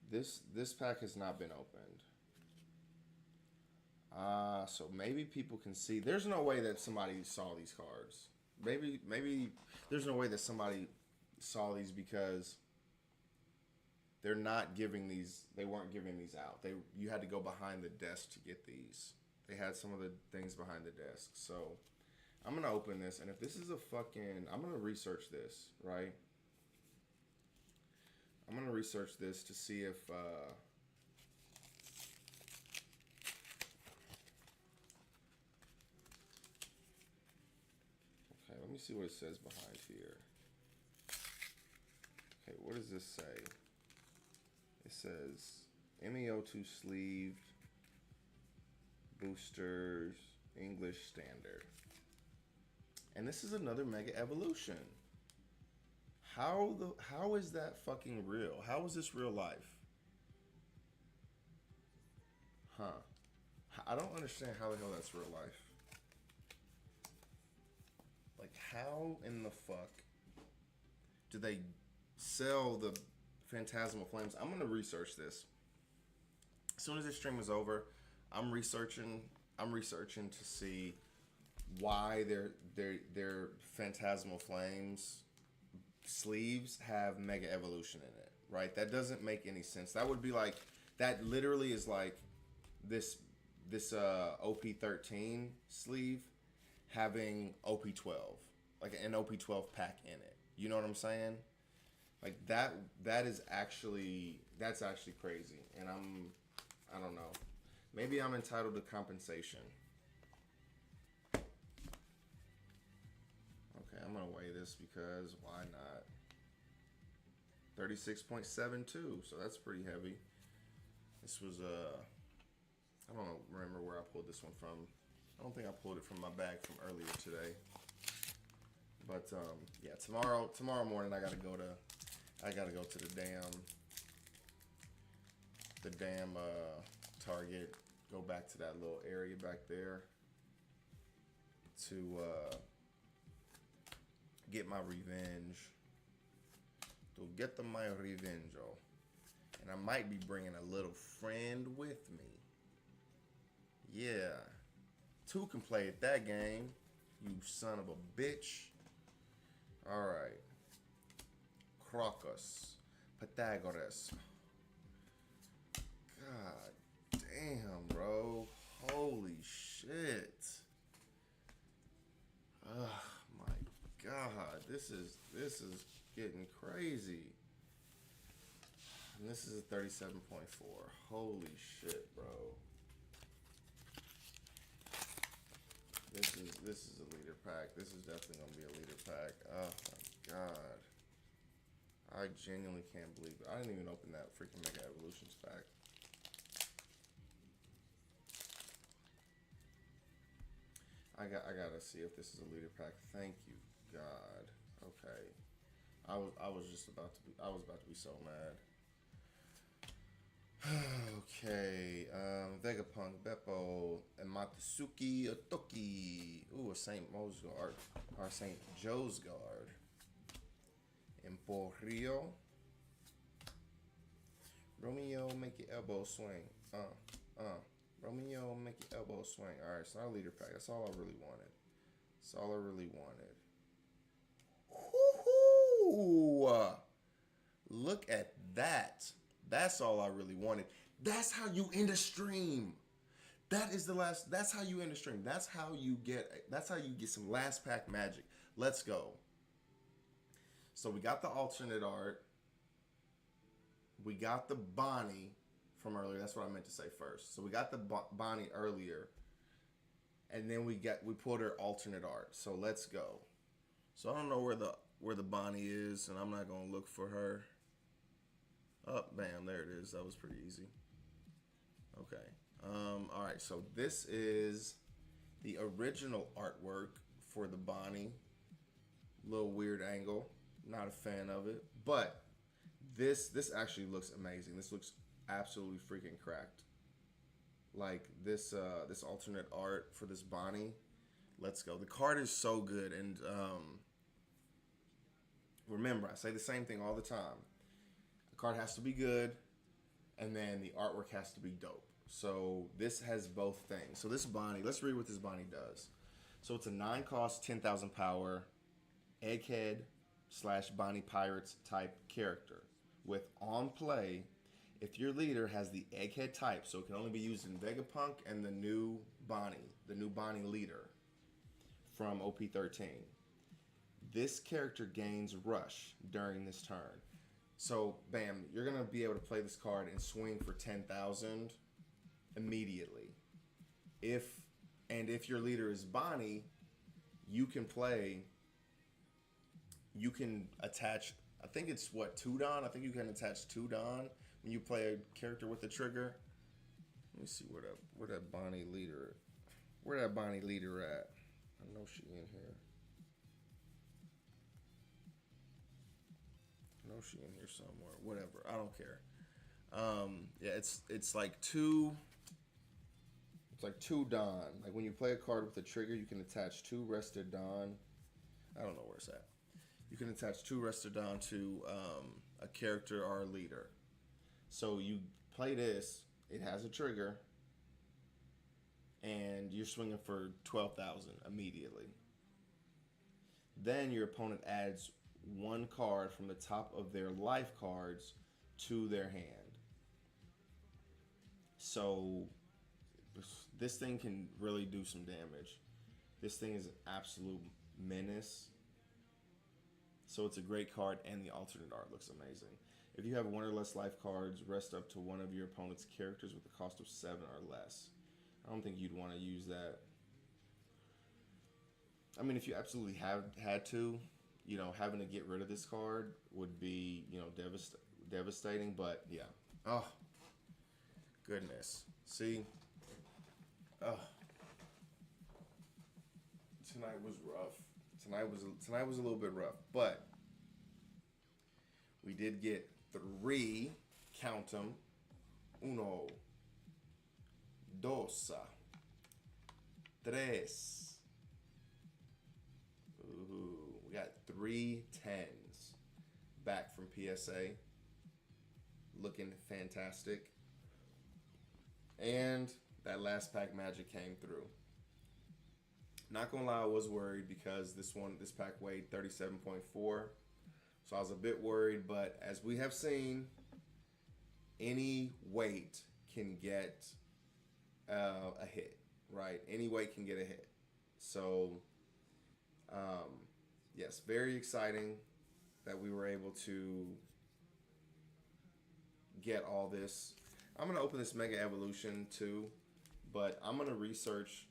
Speaker 1: This pack has not been opened. So maybe people can see. There's no way that somebody saw these cards. Maybe there's no way that somebody saw these because they're not giving these. They weren't giving these out. You had to go behind the desk to get these. They had some of the things behind the desk. So I'm gonna open this, and if this is a fucking, I'm gonna research this, right? I'm gonna research this to see if okay, let me see what it says behind here. Okay, what does this say? It says MEO2 sleeved boosters English standard. And this is another Mega Evolution. How is that fucking real? How is this real life? Huh. I don't understand how the hell that's real life. Like, how in the fuck do they sell the Phantasmal Flames? I'm gonna research this. As soon as this stream is over, I'm researching to see why their Phantasmal Flames sleeves have Mega Evolution in it, right? That doesn't make any sense. That would be like, that literally is like this OP-13 sleeve having OP-12, like an OP-12 pack in it. You know what I'm saying? Like that's actually crazy. And I don't know. Maybe I'm entitled to compensation. Okay, I'm gonna weigh this because why not? 36.72, so that's pretty heavy. This was I don't remember where I pulled this one from. I don't think I pulled it from my bag from earlier today. But yeah, tomorrow morning I gotta go to the damn Target. Go back to that little area back there to get my revenge. To get my revenge, and I might be bringing a little friend with me. Yeah, two can play at that game. You son of a bitch. All right, Crocus, Pythagoras. God damn, bro. Holy shit. Oh my God, this is getting crazy. And this is a 37.4. Holy shit, bro. This is a leader pack. This is definitely gonna be a leader pack. Oh my God. I genuinely can't believe it. I didn't even open that freaking Mega Evolutions pack. I gotta see if this is a leader pack. Thank you, God. Okay. I was about to be so mad. Okay. Vegapunk, Beppo, and Matsuki Otoki. Ooh, a St. Mo's guard. Or St. Joe's guard. Emporio. Romeo, make your elbow swing. Romeo, make your elbow swing. All right, so our leader pack. That's all I really wanted. That's all I really wanted. Woo-hoo! Look at that. That's all I really wanted. That's how you end a stream. That is the last. That's how you end a stream. That's how you get. That's how you get some last pack magic. Let's go. So we got the alternate art. We got the Bonnie from earlier. That's what I meant to say first. So we got the Bonnie earlier, and then we pulled her alternate art. So let's go. So I don't know where the Bonnie is, and I'm not gonna look for her. Oh, bam, there it is. That was pretty easy. Okay. All right. So this is the original artwork for the Bonnie. Little weird angle. Not a fan of it, but this actually looks amazing. This looks absolutely freaking cracked. Like this alternate art for this Bonnie. Let's go. The card is so good, and remember, I say the same thing all the time. The card has to be good, and then the artwork has to be dope. So this has both things. So this Bonnie, let's read what this Bonnie does. So it's a 9-cost, 10,000 power, Egghead / Bonnie Pirates type character with on play. If your leader has the Egghead type, so it can only be used in Vegapunk and the new Bonnie leader from OP-13. This character gains Rush during this turn. So, bam, you're going to be able to play this card and swing for 10,000 immediately. If your leader is Bonnie, you can attach, I think it's what, 2 Don? I think you can attach 2 Don when you play a character with a trigger. Let me see where that Bonnie leader at. I know she in here. Somewhere. Whatever. I don't care. Yeah, it's like 2 Don. Like when you play a card with a trigger, you can attach 2 Rested Don. I don't know where it's at. You can attach 2 Rested Don to a character or a leader. So you play this, it has a trigger, and you're swinging for 12,000 immediately. Then your opponent adds 1 card from the top of their life cards to their hand. So this thing can really do some damage. This thing is an absolute menace. So it's a great card, and the alternate art looks amazing. If you have 1 or less life cards, rest up to one of your opponent's characters with a cost of 7 or less. I don't think you'd want to use that. I mean, if you absolutely had to, having to get rid of this card would be, devastating. But yeah. Oh, goodness. See? Oh. Tonight was rough. Tonight was a little bit rough, but we did get 3, count them, 1, 2, 3. Ooh, we got 3 10s back from PSA, looking fantastic, and that last pack magic came through. Not gonna lie, I was worried because this pack weighed 37.4, so I was a bit worried. But as we have seen, any weight can get a hit, right? Any weight can get a hit. So, yes, very exciting that we were able to get all this. I'm gonna open this Mega Evolution too, but I'm gonna research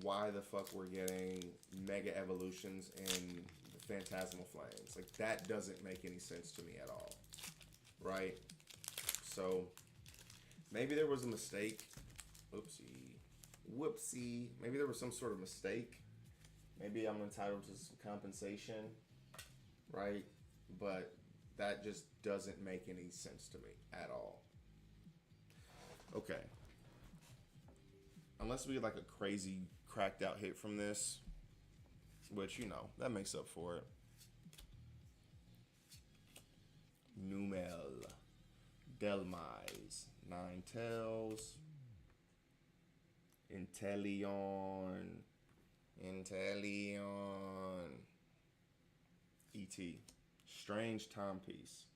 Speaker 1: why the fuck we're getting Mega Evolutions in the Phantasmal Flames. Like, that doesn't make any sense to me at all, right? So maybe there was a mistake. Whoopsie. Maybe there was some sort of mistake. Maybe I'm entitled to some compensation, right? But that just doesn't make any sense to me at all. Okay. Unless we get like a crazy cracked out hit from this, which, that makes up for it. Numel. Delmise, Ninetales, Inteleon, ET, Strange Timepiece.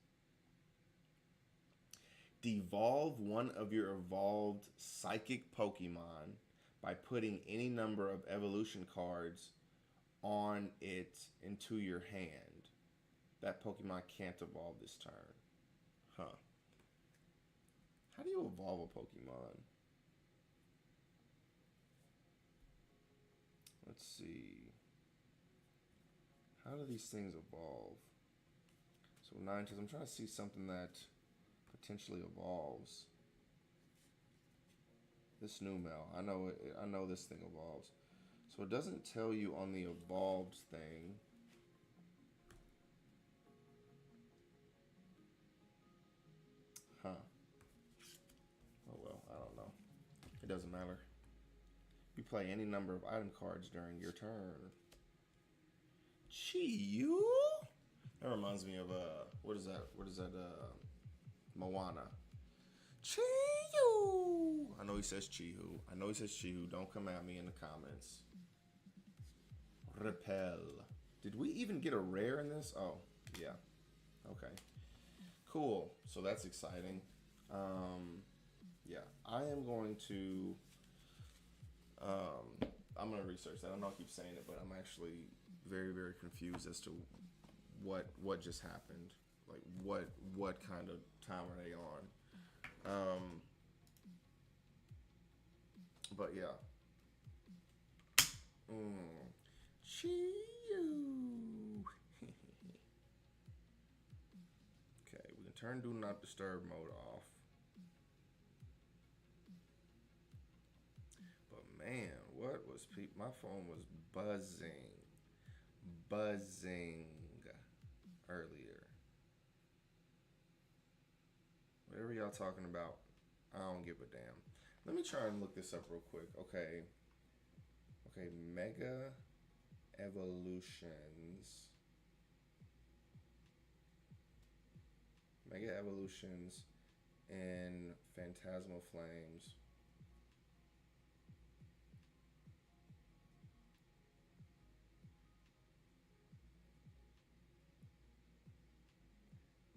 Speaker 1: Devolve one of your evolved psychic Pokemon by putting any number of evolution cards on it into your hand. That Pokemon can't evolve this turn. Huh. How do you evolve a Pokemon? Let's see. How do these things evolve? So Ninetales, I'm trying to see something that potentially evolves. This Numel, I know this thing evolves. So it doesn't tell you on the evolved thing. Huh. Oh well, I don't know. It doesn't matter. You play any number of item cards during your turn. Chiyu? That reminds me of what is that? Moana. Chiyu. I know he says Chihu. Don't come at me in the comments. Repel. Did we even get a rare in this? Oh, yeah. Okay. Cool. So that's exciting. Yeah. I am going to I'm going to research that. I know I keep saying it, but I'm actually very, very confused as to what just happened. Like what kind of time are they on? But yeah. Chiyu. Okay, we can turn Do Not Disturb mode off. But man, what was my phone was buzzing earlier. Whatever y'all talking about, I don't give a damn. Let me try and look this up real quick. Okay, Mega Evolutions. Mega Evolutions in Phantasmal Flames.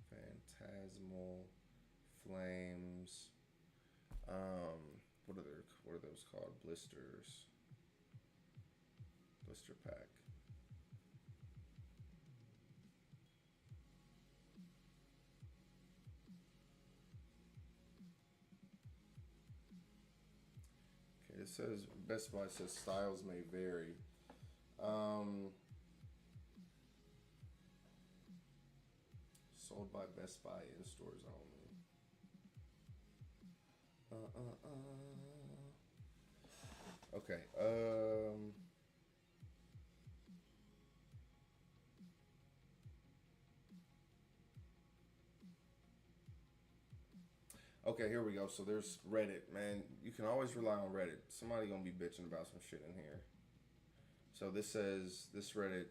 Speaker 1: Phantasmal Flames. What are those called? Blisters. Blister pack. Okay, it says Best Buy says styles may vary. Sold by Best Buy in stores only. Okay. Okay, here we go. So there's Reddit, man. You can always rely on Reddit. Somebody gonna be bitching about some shit in here. So this says this Reddit,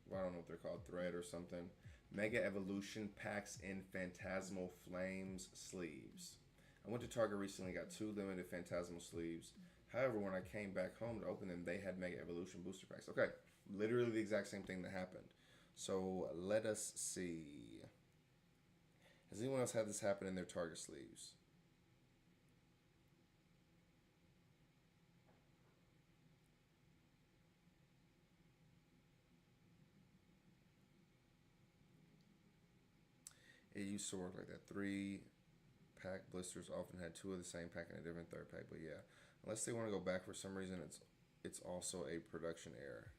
Speaker 1: well, I don't know if they're called thread or something. Mega Evolution packs in Phantasmal Flames sleeves. I went to Target recently, got 2 limited Phantasmal sleeves. However, when I came back home to open them, they had Mega Evolution booster packs. Okay, literally the exact same thing that happened. So let us see. Has anyone else had this happen in their Target sleeves? It used to work like that. 3-pack blisters often had 2 of the same pack in a different 3rd pack, but yeah. Unless they want to go back for some reason, it's also a production error.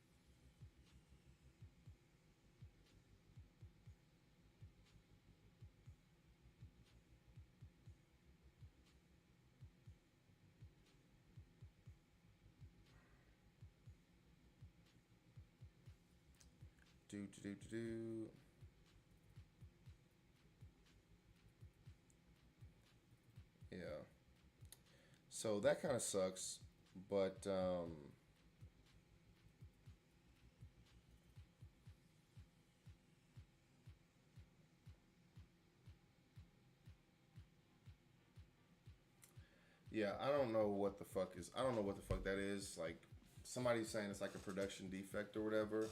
Speaker 1: Yeah. So that kind of sucks, but Yeah, I don't know what the fuck is. I don't know what the fuck that is. Like, somebody's saying it's like a production defect or whatever.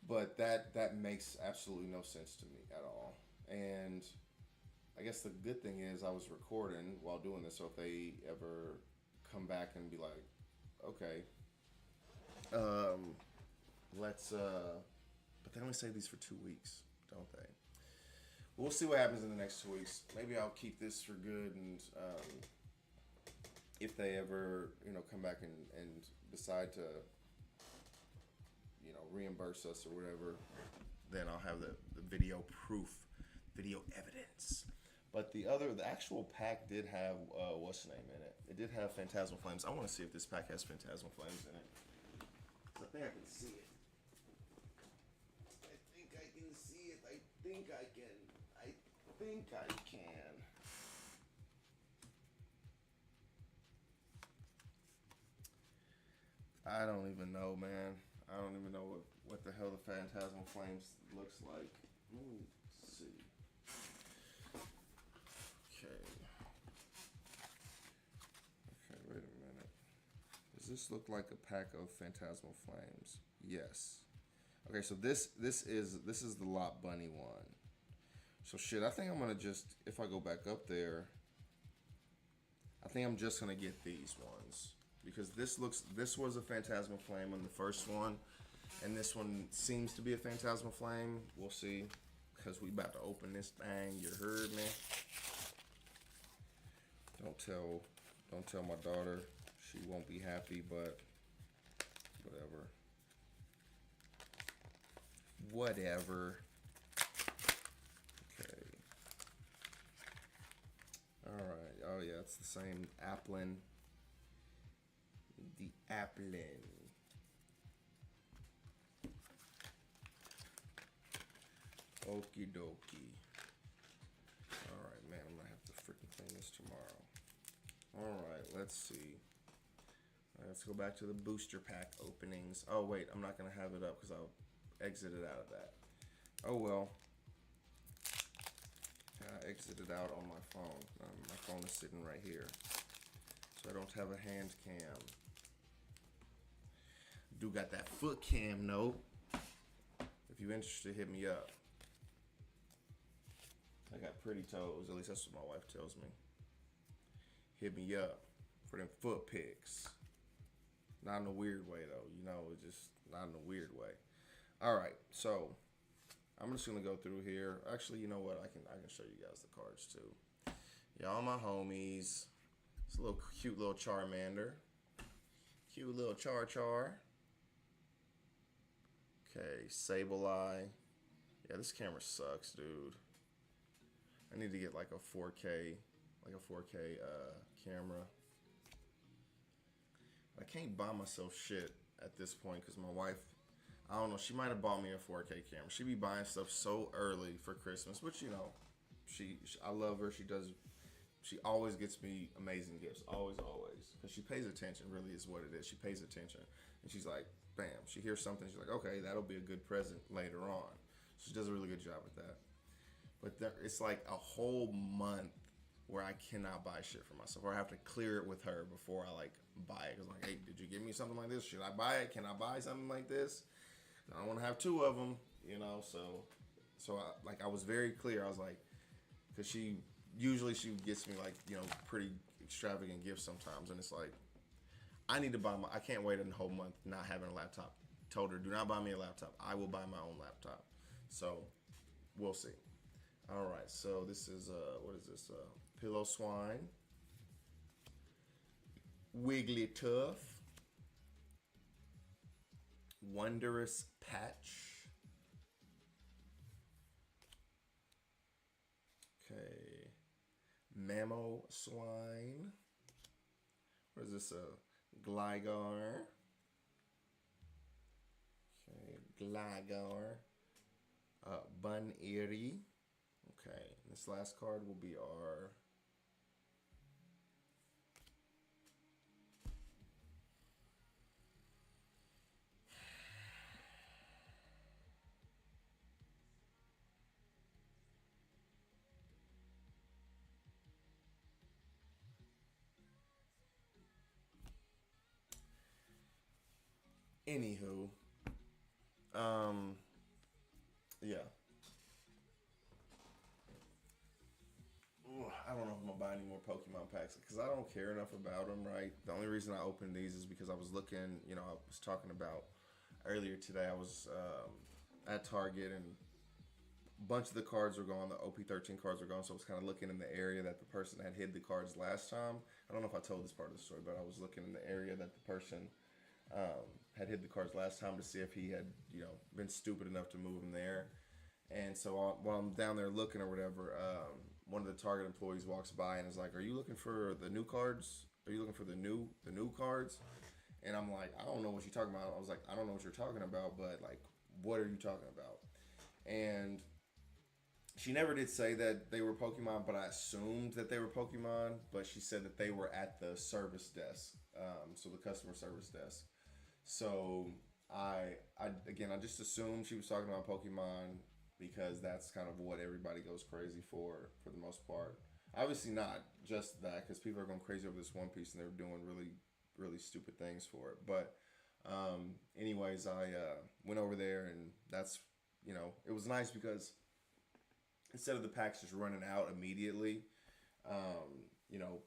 Speaker 1: But that makes absolutely no sense to me at all. And I guess the good thing is I was recording while doing this, so if they ever come back and be like, okay, let's but they only say these for 2 weeks, don't they? We'll see what happens in the next 2 weeks. Maybe I'll keep this for good, and if they ever, come back and decide to, reimburse us or whatever, then I'll have the video proof, video evidence. But the actual pack did have, what's the name in it? It did have Phantasmal Flames. I want to see if this pack has Phantasmal Flames in it. I think I can see it. I think I can see it. I think I can. I think I can. I don't even know, man. I don't even know what the hell the Phantasmal Flames looks like. Let me see. Okay. Okay, wait a minute. Does this look like a pack of Phantasmal Flames? Yes. Okay, so this is the Lot Bunny one. So shit, I think I'm gonna just, if I go back up there, I think I'm just gonna get these ones. Because this was a Phantasmal Flame on the first one, and this one seems to be a Phantasmal Flame. We'll see, because we about to open this thing. You heard me? Don't tell my daughter. She won't be happy, but whatever. Whatever. Okay. All right. Oh yeah, it's the same Applin. The Applin. Okie dokie. Alright, man, I'm gonna have to freaking clean this tomorrow. Alright, let's see. Let's go back to the booster pack openings. Oh, wait, I'm not gonna have it up because I'll exit it out of that. Oh, well. I exited out on my phone. My phone is sitting right here. So I don't have a hand cam. Do got that foot cam, though. If you're interested, hit me up. I got pretty toes. At least that's what my wife tells me. Hit me up for them foot pics. Not in a weird way, though. It's just not in a weird way. All right, so I'm just gonna go through here. Actually, you know what? I can show you guys the cards too. Y'all my homies. It's a little cute little Charmander. Cute little Char. Okay, Sableye. Yeah, this camera sucks, dude. I need to get like a 4K camera. I can't buy myself shit at this point because my wife, I don't know, she might have bought me a 4K camera. She be buying stuff so early for Christmas, which, I love her. She always gets me amazing gifts. Always. Because she pays attention, really is what it is. She pays attention. And she's like, bam, she hears something. She's like, okay, that'll be a good present later on. She does a really good job with that. But it's like a whole month where I cannot buy shit for myself, or I have to clear it with her before I buy it. Cause hey, did you give me something like this? Should I buy it? Can I buy something like this? I don't want to have two of them, So I was very clear. I was like, cause she gets me pretty extravagant gifts sometimes, and it's like I need to buy I can't wait a whole month not having a laptop. Told her, do not buy me a laptop. I will buy my own laptop. So we'll see. All right, so this is what is this? Piloswine, Wigglytuff, Wondrous Patch. Okay, Mamoswine. What is this? Gligar. Okay, Gligar. Buneary. Okay, this last card will be our Anywho, um, yeah. I don't know if I'm gonna buy any more Pokemon packs because I don't care enough about them. Right. The only reason I opened these is because I was looking. You know, I was talking about earlier today. I was at Target and a bunch of the cards were gone. The OP-13 cards were gone. So I was kind of looking in the area that the person had hid the cards last time. I don't know if I told this part of the story, but I was looking in the area that the person had hid the cards last time to see if he had, been stupid enough to move them there. And so while I'm down there looking or whatever, one of the Target employees walks by and is like, "Are you looking for the new cards? Are you looking for the new cards?" And I'm like, "I don't know what you're talking about." I was like, "I don't know what you're talking about, but like, what are you talking about?" And she never did say that they were Pokemon, but I assumed that they were Pokemon. But she said that they were at the service desk, so the customer service desk. So I just assumed she was talking about Pokemon because that's kind of what everybody goes crazy for the most part. Obviously not just that because people are going crazy over this One Piece and they're doing really really stupid things for it. But anyways, I went over there and that's it was nice because instead of the packs just running out immediately, um, you know,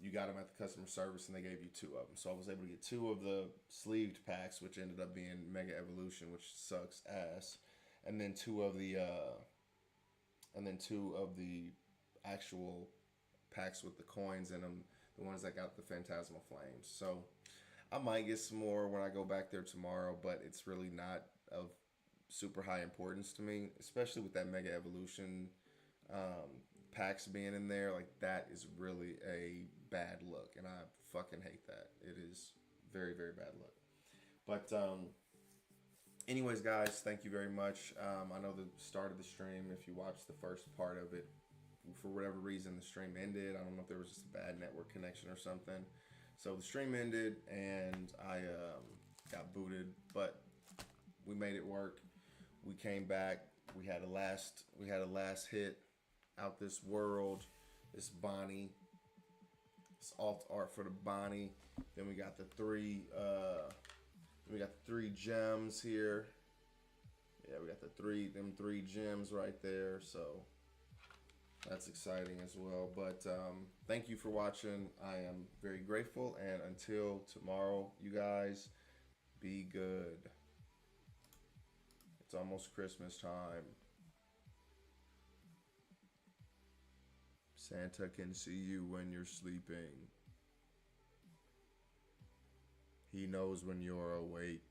Speaker 1: you got them at the customer service and they gave you two of them. So I was able to get two of the sleeved packs, which ended up being Mega Evolution, which sucks ass, and then two of the actual packs with the coins in them, the ones that got the Phantasmal Flames. So I might get some more when I go back there tomorrow, but it's really not of super high importance to me, especially with that Mega Evolution um, packs being in there. Like that is really a bad look, and I fucking hate that. It is very very bad look. But anyways, guys, thank you very much. I know the start of the stream. If you watched the first part of it, for whatever reason, the stream ended. I don't know if there was just a bad network connection or something. So the stream ended, and I got booted, but we made it work. We came back. We had a last hit out this world. This Bonnie. This alt art for the Bonnie. Then we got the three gems here. Yeah, we got them three gems right there. So that's exciting as well. But thank you for watching. I am very grateful. And until tomorrow, you guys, be good. It's almost Christmas time. Santa can see you when you're sleeping. He knows when you're awake.